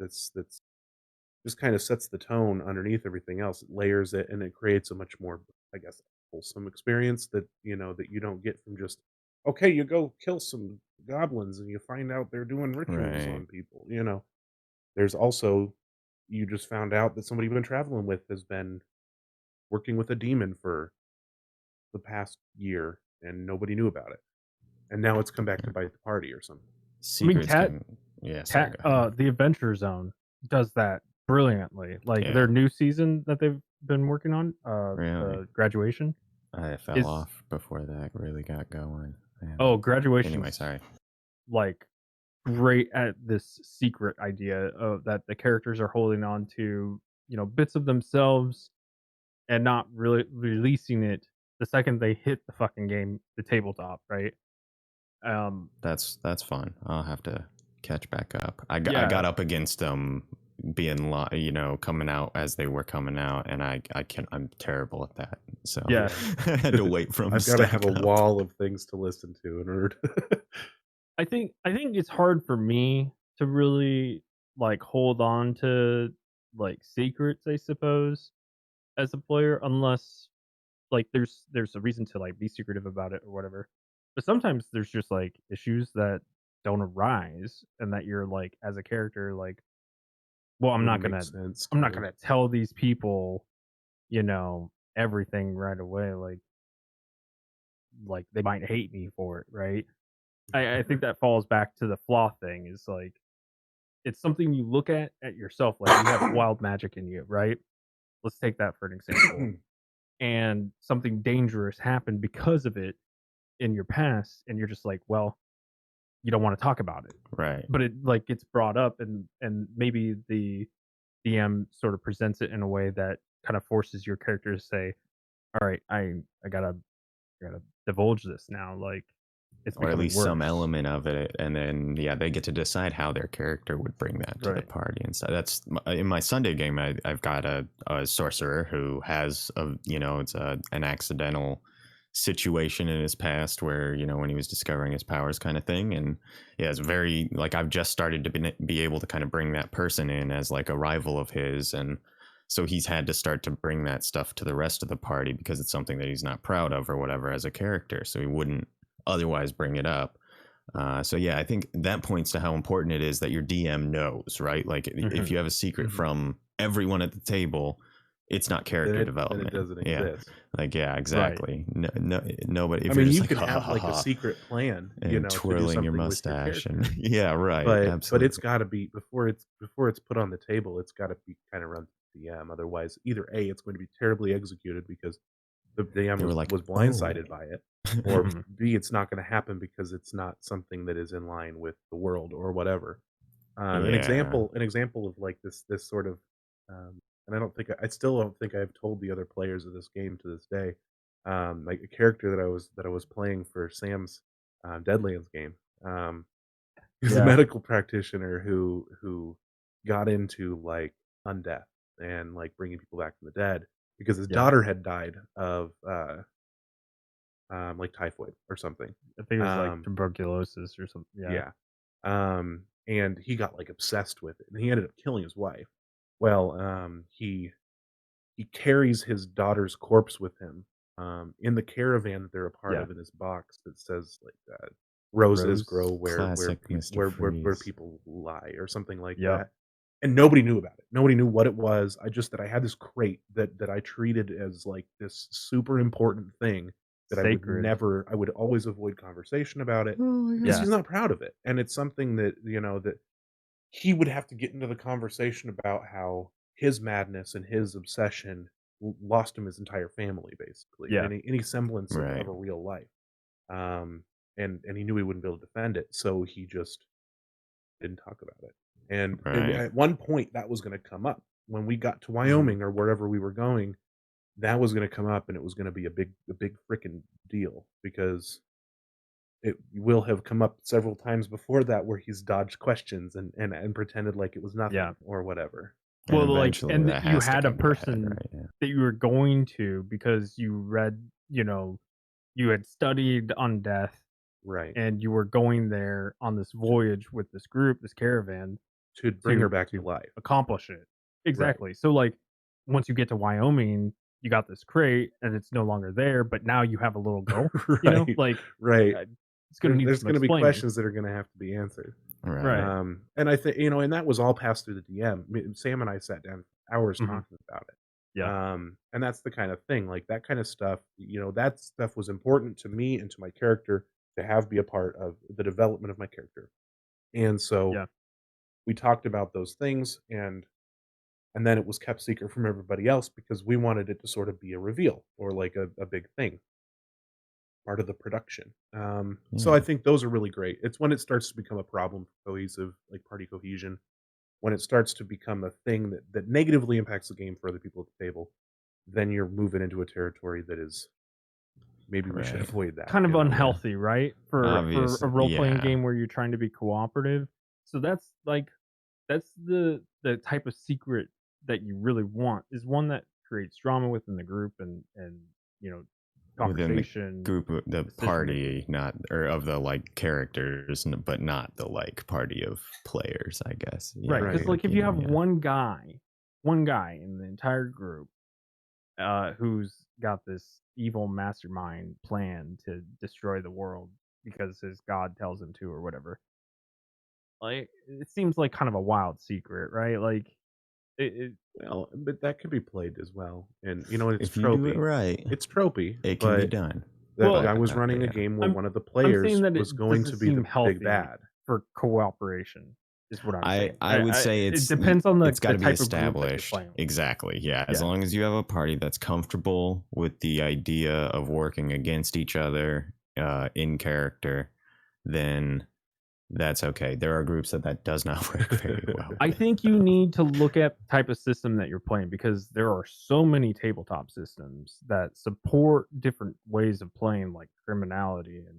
Speaker 1: just kind of sets the tone underneath everything else. It layers it and it creates a much more, I guess, wholesome experience that you don't get from just, okay, you go kill some goblins and you find out they're doing rituals
Speaker 2: Right.
Speaker 1: on people. There's also, you just found out that somebody you've been traveling with has been working with a demon for the past year and nobody knew about it. And now it's come back to bite the party or something.
Speaker 3: I mean,
Speaker 2: Secrets can. Yeah. Sorry.
Speaker 3: Cat
Speaker 2: Go ahead.
Speaker 3: the Adventure Zone does that brilliantly. Like,
Speaker 2: Yeah.
Speaker 3: their new season that they've been working on,
Speaker 2: Really.
Speaker 3: Graduation
Speaker 2: I fell
Speaker 3: is
Speaker 2: off before that really got going.
Speaker 3: oh,
Speaker 2: Anyway,
Speaker 3: Graduation's,
Speaker 2: sorry.
Speaker 3: like, great at this secret idea of that the characters are holding on to, bits of themselves and not really releasing it the second they hit the fucking game, the tabletop, right? Um,
Speaker 2: That's fun. I'll have to catch back up. I
Speaker 3: yeah,
Speaker 2: got up against them being coming out as they were coming out, and I'm terrible at that. So
Speaker 3: yeah.
Speaker 1: Yeah.
Speaker 2: I had to wait for them to
Speaker 1: I've got to have
Speaker 2: stack
Speaker 1: a
Speaker 2: up.
Speaker 1: wall of things to listen to in order to
Speaker 3: I think it's hard for me to really, like, hold on to, like, secrets, I suppose, as a player, unless, like, there's a reason to, like, be secretive about it or whatever. But sometimes there's just, like, issues that don't arise and that you're, like, as a character, like, "Well, I'm not
Speaker 1: wouldn't make
Speaker 3: gonna
Speaker 1: sense
Speaker 3: I'm not
Speaker 1: to.
Speaker 3: gonna tell these people, everything right away, like, they might hate me for it," right? I think that falls back to the flaw thing is, like, it's something you look at yourself, like, you have wild magic in you, right? Let's take that for an example, and something dangerous happened because of it in your past, and you're just like, well, you don't wanna talk about it.
Speaker 2: Right.
Speaker 3: But it, like, gets brought up and maybe the DM sort of presents it in a way that kind of forces your character to say, "Alright, I gotta divulge this now, like, it's
Speaker 2: Or at
Speaker 3: becoming
Speaker 2: least some
Speaker 3: worse."
Speaker 2: element of it, and then yeah, they get to decide how their character would bring that to the
Speaker 3: Right.
Speaker 2: party and stuff. That's in my Sunday game. I've got a sorcerer who has it's an accidental situation in his past where when he was discovering his powers kind of thing, and yeah, it's very like I've just started to be able to kind of bring that person in as like a rival of his, and so he's had to start to bring that stuff to the rest of the party because it's something that he's not proud of or whatever as a character, so he wouldn't otherwise bring it up. So yeah, I think that points to how important it is that your DM knows, right? Like if
Speaker 3: Mhm.
Speaker 2: you have a secret
Speaker 1: Mhm.
Speaker 2: from everyone at the table, it's not
Speaker 1: then
Speaker 2: character
Speaker 1: it
Speaker 2: development.
Speaker 1: doesn't
Speaker 2: Yeah,
Speaker 1: exist.
Speaker 2: like yeah,
Speaker 3: Right.
Speaker 2: exactly. No, no, nobody.
Speaker 1: I
Speaker 2: If you're
Speaker 1: mean,
Speaker 2: just
Speaker 1: you
Speaker 2: like
Speaker 1: could
Speaker 2: ha ha
Speaker 1: have
Speaker 2: ha
Speaker 1: like a
Speaker 2: ha
Speaker 1: secret plan,
Speaker 2: and
Speaker 1: to do
Speaker 2: twirling your
Speaker 1: something with your
Speaker 2: mustache and
Speaker 1: character,
Speaker 2: yeah, right,
Speaker 1: but it's
Speaker 2: absolutely.
Speaker 1: gotta be before it's put on the table, it's gotta be kinda run through the DM, otherwise, either A, it's going to be terribly executed because the DM
Speaker 2: They were
Speaker 1: was
Speaker 2: like,
Speaker 1: was
Speaker 2: oh,
Speaker 1: blindsided by it, or
Speaker 3: Mhm.
Speaker 1: B, it's not gonna happen because it's not something that is in line with the world or whatever. An
Speaker 2: yeah,
Speaker 1: example of like this sort of, and I still don't think I've told the other players of this game to this day. Like a character that I was playing for Sam's Deadlands game. He's a
Speaker 3: Yeah.
Speaker 1: medical practitioner who got into like undeath and like bringing people back from the dead because his
Speaker 3: Yeah.
Speaker 1: daughter had died of like typhoid or something.
Speaker 3: I think it was, like,
Speaker 1: Um,
Speaker 3: tuberculosis or something. Yeah.
Speaker 1: Yeah. And he got, like, obsessed with it, and he ended up killing his wife. Well, he carries his daughter's corpse with him, in the caravan that they're a part
Speaker 3: Yeah.
Speaker 1: of in this box that says, like, "Roses grow
Speaker 3: Rose.
Speaker 2: classic Mr.
Speaker 1: where
Speaker 2: Freeze.
Speaker 1: people lie," or something like
Speaker 3: Yep.
Speaker 1: that, and nobody knew about it. Nobody knew what it was. That I had this crate that I treated as, like, this super important thing that
Speaker 3: Sacred.
Speaker 1: I would always avoid conversation about it
Speaker 2: Oh my
Speaker 1: because
Speaker 3: Yeah.
Speaker 1: he's
Speaker 2: god.
Speaker 1: not proud of it, and it's something that he would have to get into the conversation about how his madness and his obsession lost him his entire family, basically, and
Speaker 3: Yeah.
Speaker 1: any semblance of
Speaker 2: Right,
Speaker 1: a real life. Um, and he knew he wouldn't be able to defend it, so he just didn't talk about it. And
Speaker 2: right.
Speaker 1: at one point, that was going to come up when we got to
Speaker 3: Mhm.
Speaker 1: Wyoming or wherever we were going. That was going to come up, and it was going to be a big freaking deal because it will have come up several times before that where he's dodged questions and pretended like it was
Speaker 3: Yeah.
Speaker 1: nothing or whatever.
Speaker 2: And
Speaker 3: Well, like,
Speaker 2: eventually
Speaker 3: and
Speaker 2: that
Speaker 3: you
Speaker 2: has to
Speaker 3: had a
Speaker 2: come to a head,
Speaker 3: person
Speaker 2: right? Yeah.
Speaker 3: that you were going to because you read, you had studied on death
Speaker 1: Right.
Speaker 3: and you were going there on this voyage with this group, this caravan
Speaker 1: To bring her
Speaker 3: to
Speaker 1: back to life.
Speaker 3: accomplish it.
Speaker 1: Right.
Speaker 3: Exactly. So, like, once you get to Wyoming, you got this crate and it's no longer there, but now you have a little girl,
Speaker 1: Right.
Speaker 3: like,
Speaker 1: Right.
Speaker 3: uh, it's gonna need
Speaker 1: There's
Speaker 3: some
Speaker 1: gonna be
Speaker 3: explaining.
Speaker 1: questions that are gonna have to be answered.
Speaker 2: Right.
Speaker 3: Right.
Speaker 1: And I think, and that was all passed through the DM. Sam and I sat down for hours
Speaker 3: Mhm.
Speaker 1: talking about it.
Speaker 3: Yeah.
Speaker 1: And that's the kind of thing, like that kind of stuff, that stuff was important to me and to my character to have be a part of the development of my character. And so
Speaker 3: Yeah.
Speaker 1: we talked about those things, and then it was kept secret from everybody else because we wanted it to sort of be a reveal or like a big thing, part of the production. So I
Speaker 2: Yeah.
Speaker 1: think those are really great. It's when it starts to become a problem for cohesive, like party cohesion, when it starts to become a thing that negatively impacts the game for other people at the table, then you're moving into a territory that is maybe we should
Speaker 2: Right.
Speaker 1: avoid that,
Speaker 3: Kind of
Speaker 1: you know?
Speaker 2: Yeah.
Speaker 3: unhealthy, right? For a
Speaker 2: Obviously.
Speaker 3: role playing
Speaker 2: Yeah.
Speaker 3: game where you're trying to be cooperative. So that's like that's the type of secret that you really want is one that creates drama within the group and you know
Speaker 2: Within the
Speaker 3: conversation,
Speaker 2: group, the
Speaker 3: decision making.
Speaker 2: party, not or of the like characters, but not the like party of players, I guess. Yeah,
Speaker 3: Right,
Speaker 2: I
Speaker 3: because
Speaker 1: Right.
Speaker 3: like
Speaker 2: think
Speaker 3: if you
Speaker 2: know.
Speaker 3: have
Speaker 2: Yeah.
Speaker 3: one guy in the entire group who's got this evil mastermind plan to destroy the world because his god tells him to or whatever. Like it seems like kind of a wild secret, right? Like it
Speaker 1: Well, but that could be played as well. And it's
Speaker 2: If you do it
Speaker 1: tropey.
Speaker 2: right,
Speaker 1: It's tropey,
Speaker 2: it can be
Speaker 1: but
Speaker 2: done.
Speaker 1: that
Speaker 3: well,
Speaker 1: I was
Speaker 2: But
Speaker 1: running a
Speaker 2: yeah,
Speaker 1: game where
Speaker 3: I'm
Speaker 1: one of the
Speaker 3: I'm saying
Speaker 1: players
Speaker 3: that
Speaker 1: was
Speaker 3: it
Speaker 1: going
Speaker 3: doesn't
Speaker 1: to be
Speaker 3: seem
Speaker 1: the big
Speaker 3: healthy
Speaker 1: bad.
Speaker 3: for cooperation, is what I'm
Speaker 2: I
Speaker 3: saying.
Speaker 2: I would say
Speaker 3: It depends on
Speaker 2: it's got
Speaker 3: the
Speaker 2: to be
Speaker 3: type of group that you're
Speaker 2: established.
Speaker 3: playing with.
Speaker 2: Exactly. Yeah. As
Speaker 3: Yeah,
Speaker 2: long as you have a party that's comfortable with the idea of working against each other in character, then that's okay. There are groups that does not work very well
Speaker 3: I
Speaker 2: with.
Speaker 3: think you need to look at the type of system that you're playing because there are so many tabletop systems that support different ways of playing, like criminality and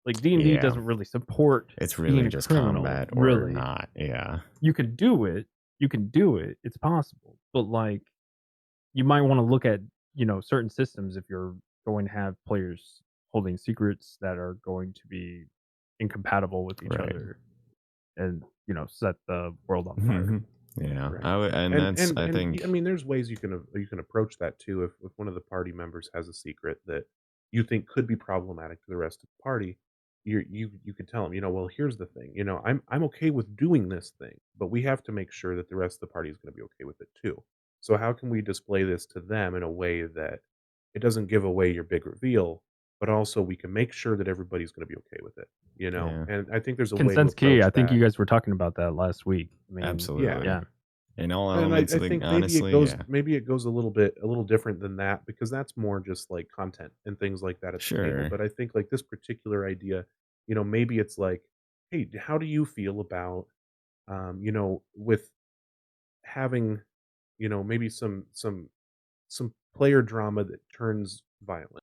Speaker 3: like D&D
Speaker 2: Yeah.
Speaker 3: doesn't really support
Speaker 2: It's
Speaker 3: being
Speaker 2: really
Speaker 3: a
Speaker 2: just
Speaker 3: criminal,
Speaker 2: combat or
Speaker 3: really.
Speaker 2: not. Yeah.
Speaker 3: You can do it. You can do it. It's possible. But like you might want to look at, certain systems if you're going to have players holding secrets that are going to be incompatible with each
Speaker 2: Right.
Speaker 3: other and, set the world on fire.
Speaker 2: Yeah.
Speaker 1: Right.
Speaker 2: I would, and
Speaker 1: And
Speaker 2: that's
Speaker 1: and
Speaker 2: I
Speaker 1: and
Speaker 2: think
Speaker 1: I mean, there's ways you can approach that too. If one of the party members has a secret that you think could be problematic to the rest of the party, you could tell them, well, here's the thing, I'm okay with doing this thing, but we have to make sure that the rest of the party is going to be okay with it too. So how can we display this to them in a way that it doesn't give away your big reveal, but also we can make sure that everybody's going to be okay with it,
Speaker 2: yeah,
Speaker 1: And I think there's a way to
Speaker 3: Consent's key.
Speaker 1: approach
Speaker 3: I think
Speaker 1: that.
Speaker 3: you guys were talking about that last week. I mean,
Speaker 1: Yeah.
Speaker 2: absolutely.
Speaker 3: yeah,
Speaker 2: In all
Speaker 1: And I
Speaker 2: elements
Speaker 1: I
Speaker 2: of the
Speaker 1: think
Speaker 2: honestly, yeah.
Speaker 1: maybe it goes a little different than that because that's more just like content and things like that at the table.
Speaker 2: Sure.
Speaker 1: But I think like this particular idea, maybe it's like, hey, how do you feel about with having, maybe some player drama that turns violent,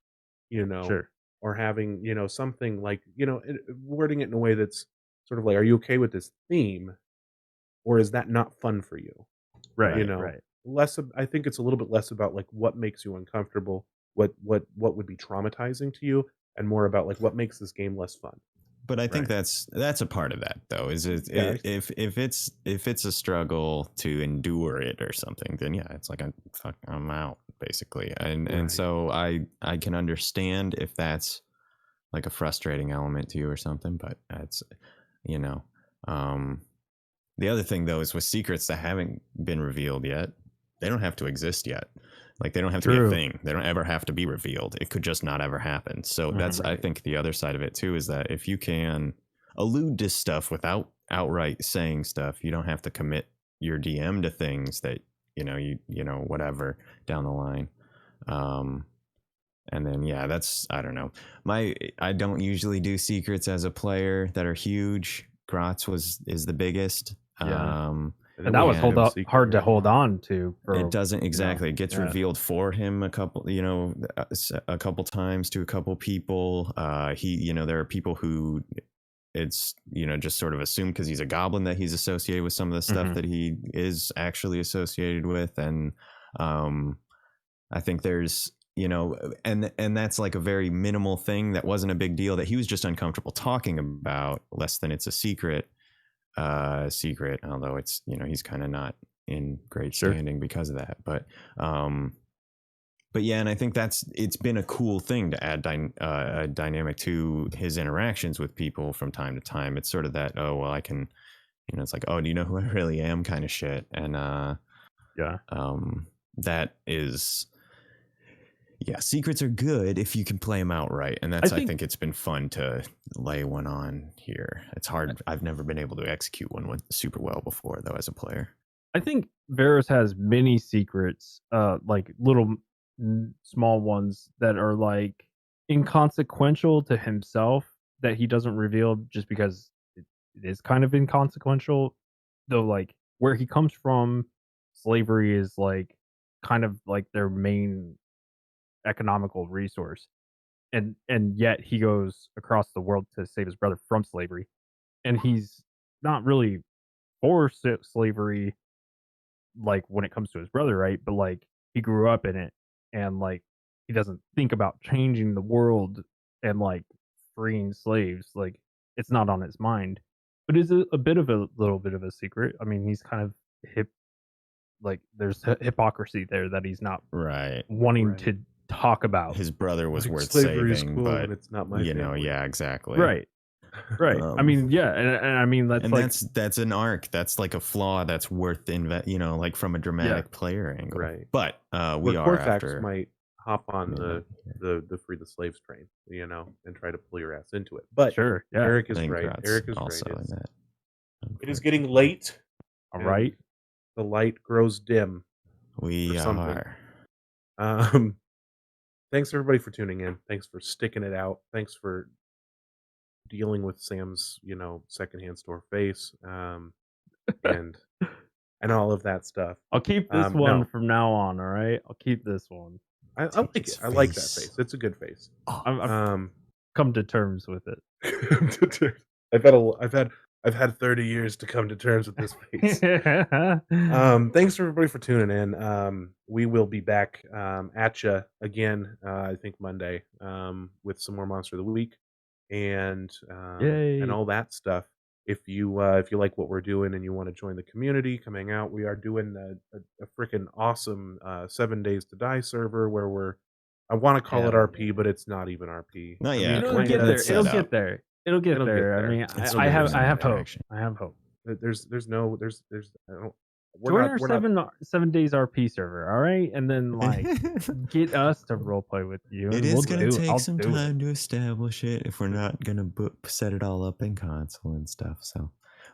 Speaker 1: you know,
Speaker 3: sure.
Speaker 1: or having, something like, wording it in a way that's sort of like, are you okay with this theme? Or is that not fun for you?
Speaker 3: Right,
Speaker 1: You
Speaker 2: Right.
Speaker 1: know,
Speaker 3: right.
Speaker 1: I think it's a little bit less about, like, what makes you uncomfortable, what would be traumatizing to you, and more about, like, what makes this game less fun.
Speaker 2: But I think
Speaker 1: Right.
Speaker 2: that's a part of that though. Is
Speaker 1: Yeah,
Speaker 2: if it's a struggle to endure it or something, then yeah, it's like I'm out basically. And
Speaker 1: right.
Speaker 2: so I can understand if that's like a frustrating element to you or something, but that's you know, um the other thing though is with secrets that haven't been revealed yet, they don't have to exist yet. Like they don't have to be a
Speaker 3: True.
Speaker 2: thing. They don't ever have to be revealed. It could just not ever happen. So
Speaker 3: Mhm.
Speaker 2: that's I
Speaker 1: Right.
Speaker 2: think the other side of it too is that if you can allude to stuff without outright saying stuff, you don't have to commit your DM to things that whatever down the line. Um and then yeah, that's I don't know. I don't usually do secrets as a player that are huge. Grotz is the biggest.
Speaker 3: Yeah.
Speaker 1: And
Speaker 3: And
Speaker 1: it
Speaker 3: that was
Speaker 1: wasn't
Speaker 2: And
Speaker 1: no secret,
Speaker 3: hard to
Speaker 1: right?
Speaker 3: hold on to
Speaker 2: it
Speaker 3: for,
Speaker 2: doesn't
Speaker 3: you know,
Speaker 2: exactly. It gets
Speaker 3: yeah.
Speaker 2: revealed for him a couple times to a couple people. There are people who it's just sort of assumed because he's a goblin that he's associated with some of the stuff that he is actually associated with. And I think there's and that's like a very minimal thing that wasn't a big deal that he was just uncomfortable talking about, less than it's a secret, although it's he's kind of not in great
Speaker 3: Sure.
Speaker 2: standing because of that. But yeah, and I think it's been a cool thing to add a dynamic to his interactions with people from time to time. It's sort of that, oh well, I can, it's like, oh, do you know who I really am kind of shit. And
Speaker 3: Yeah.
Speaker 2: that is, yeah, secrets are good if you can play them out right. And I think it's been fun to lay one on here. It's hard. I've never been able to execute one super well before, though, as a player.
Speaker 3: I think Varus has many secrets, like little small ones that are like inconsequential to himself that he doesn't reveal just because it is kind of inconsequential. Though, like where he comes from, slavery is like kind of like their main economical resource, and yet he goes across the world to save his brother from slavery, and he's not really for slavery like when it comes to his brother, right? But like he grew up in it, and like he doesn't think about changing the world and like freeing slaves. Like it's not on his mind. But is it a bit of a little bit of a secret? I mean, he's kind of hip. Like there's hypocrisy there that he's not
Speaker 2: Right.
Speaker 3: wanting
Speaker 1: Right.
Speaker 3: to talk about.
Speaker 2: His brother was
Speaker 1: Like,
Speaker 2: worth
Speaker 1: slavery is
Speaker 2: saving,
Speaker 1: cool,
Speaker 2: but
Speaker 1: but it's not my family.
Speaker 2: yeah, exactly.
Speaker 3: Right. Right. I mean, yeah, and I mean that's
Speaker 2: and
Speaker 3: like
Speaker 2: that's an arc. That's like a flaw that's worth like from a dramatic player angle.
Speaker 1: Right.
Speaker 2: But
Speaker 1: Where
Speaker 2: we are
Speaker 1: Corthax
Speaker 2: after
Speaker 1: might hop on
Speaker 2: midnight here.
Speaker 1: the free the slaves train, and try to pull your ass into it. But
Speaker 3: sure, yeah.
Speaker 1: Eric is
Speaker 2: I think
Speaker 1: right.
Speaker 2: Kratz
Speaker 1: Eric is
Speaker 2: also
Speaker 1: right.
Speaker 2: in that.
Speaker 1: It is getting late.
Speaker 3: All
Speaker 1: and
Speaker 3: right.
Speaker 1: The light grows dim.
Speaker 2: We
Speaker 1: or something.
Speaker 2: are.
Speaker 1: Thanks everybody for tuning in. Thanks for sticking it out. Thanks for dealing with Sam's, secondhand store face, and all of that stuff.
Speaker 3: I'll keep this one
Speaker 1: no.
Speaker 3: from now on, all right? I'll keep this one.
Speaker 1: I like it.
Speaker 2: His
Speaker 1: I like that
Speaker 2: face.
Speaker 1: face. It's a good face.
Speaker 3: I've come to terms with it.
Speaker 1: I've had 30 years to come to terms with this face. Thanks everybody for tuning in. We will be back at you again. I think Monday with some more Monster of the Week and
Speaker 3: Yay.
Speaker 1: all that stuff. If you like what we're doing and you want to join the community, come hang out. We are doing a freaking awesome 7 Days to Die server where I want to call it
Speaker 3: Hell
Speaker 1: RP, but it's not even RP.
Speaker 2: Not
Speaker 1: I
Speaker 2: yet.
Speaker 1: mean,
Speaker 3: It'll
Speaker 1: kinda,
Speaker 3: get there.
Speaker 2: It's
Speaker 3: It'll
Speaker 2: set
Speaker 3: get
Speaker 2: up.
Speaker 3: there. It'll get
Speaker 1: It'll get
Speaker 3: there. I
Speaker 1: there.
Speaker 3: mean,
Speaker 2: It's
Speaker 3: I have hope.
Speaker 2: interaction.
Speaker 3: I have hope.
Speaker 1: There's I don't,
Speaker 3: Join our 7 days RP server, all right? And then like get us to roleplay with you.
Speaker 2: It
Speaker 3: And
Speaker 2: is
Speaker 3: we'll
Speaker 2: going
Speaker 3: do
Speaker 2: to
Speaker 3: it.
Speaker 2: take
Speaker 3: I'll
Speaker 2: some
Speaker 3: do
Speaker 2: time to establish it if we're not going to set it all up in console and stuff. So,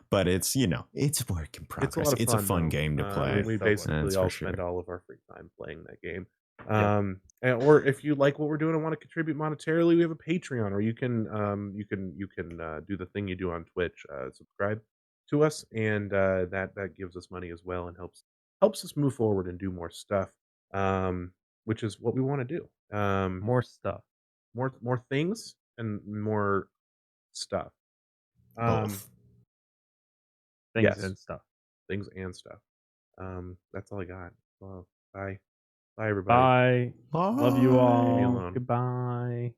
Speaker 2: but it's it's a work in progress.
Speaker 1: It's a lot of fun.
Speaker 2: It's a fun
Speaker 1: though.
Speaker 2: game to play.
Speaker 1: We
Speaker 3: So
Speaker 1: basically
Speaker 2: That's
Speaker 1: all
Speaker 2: for sure.
Speaker 1: spend all of our free time playing that game.
Speaker 3: Yep.
Speaker 1: Or if you like what we're doing and want to contribute monetarily, we have a Patreon, or you can do the thing you do on Twitch, subscribe to us, and that gives us money as well and helps us move forward and do more stuff, which is what we want to do.
Speaker 3: More stuff.
Speaker 1: More things and more stuff.
Speaker 2: Both.
Speaker 3: Things
Speaker 1: Yes.
Speaker 3: and stuff.
Speaker 1: Things and stuff. That's all I got. Well, bye. Bye, everybody.
Speaker 3: Bye. Love you
Speaker 1: Leave me
Speaker 3: all.
Speaker 1: alone.
Speaker 3: Goodbye.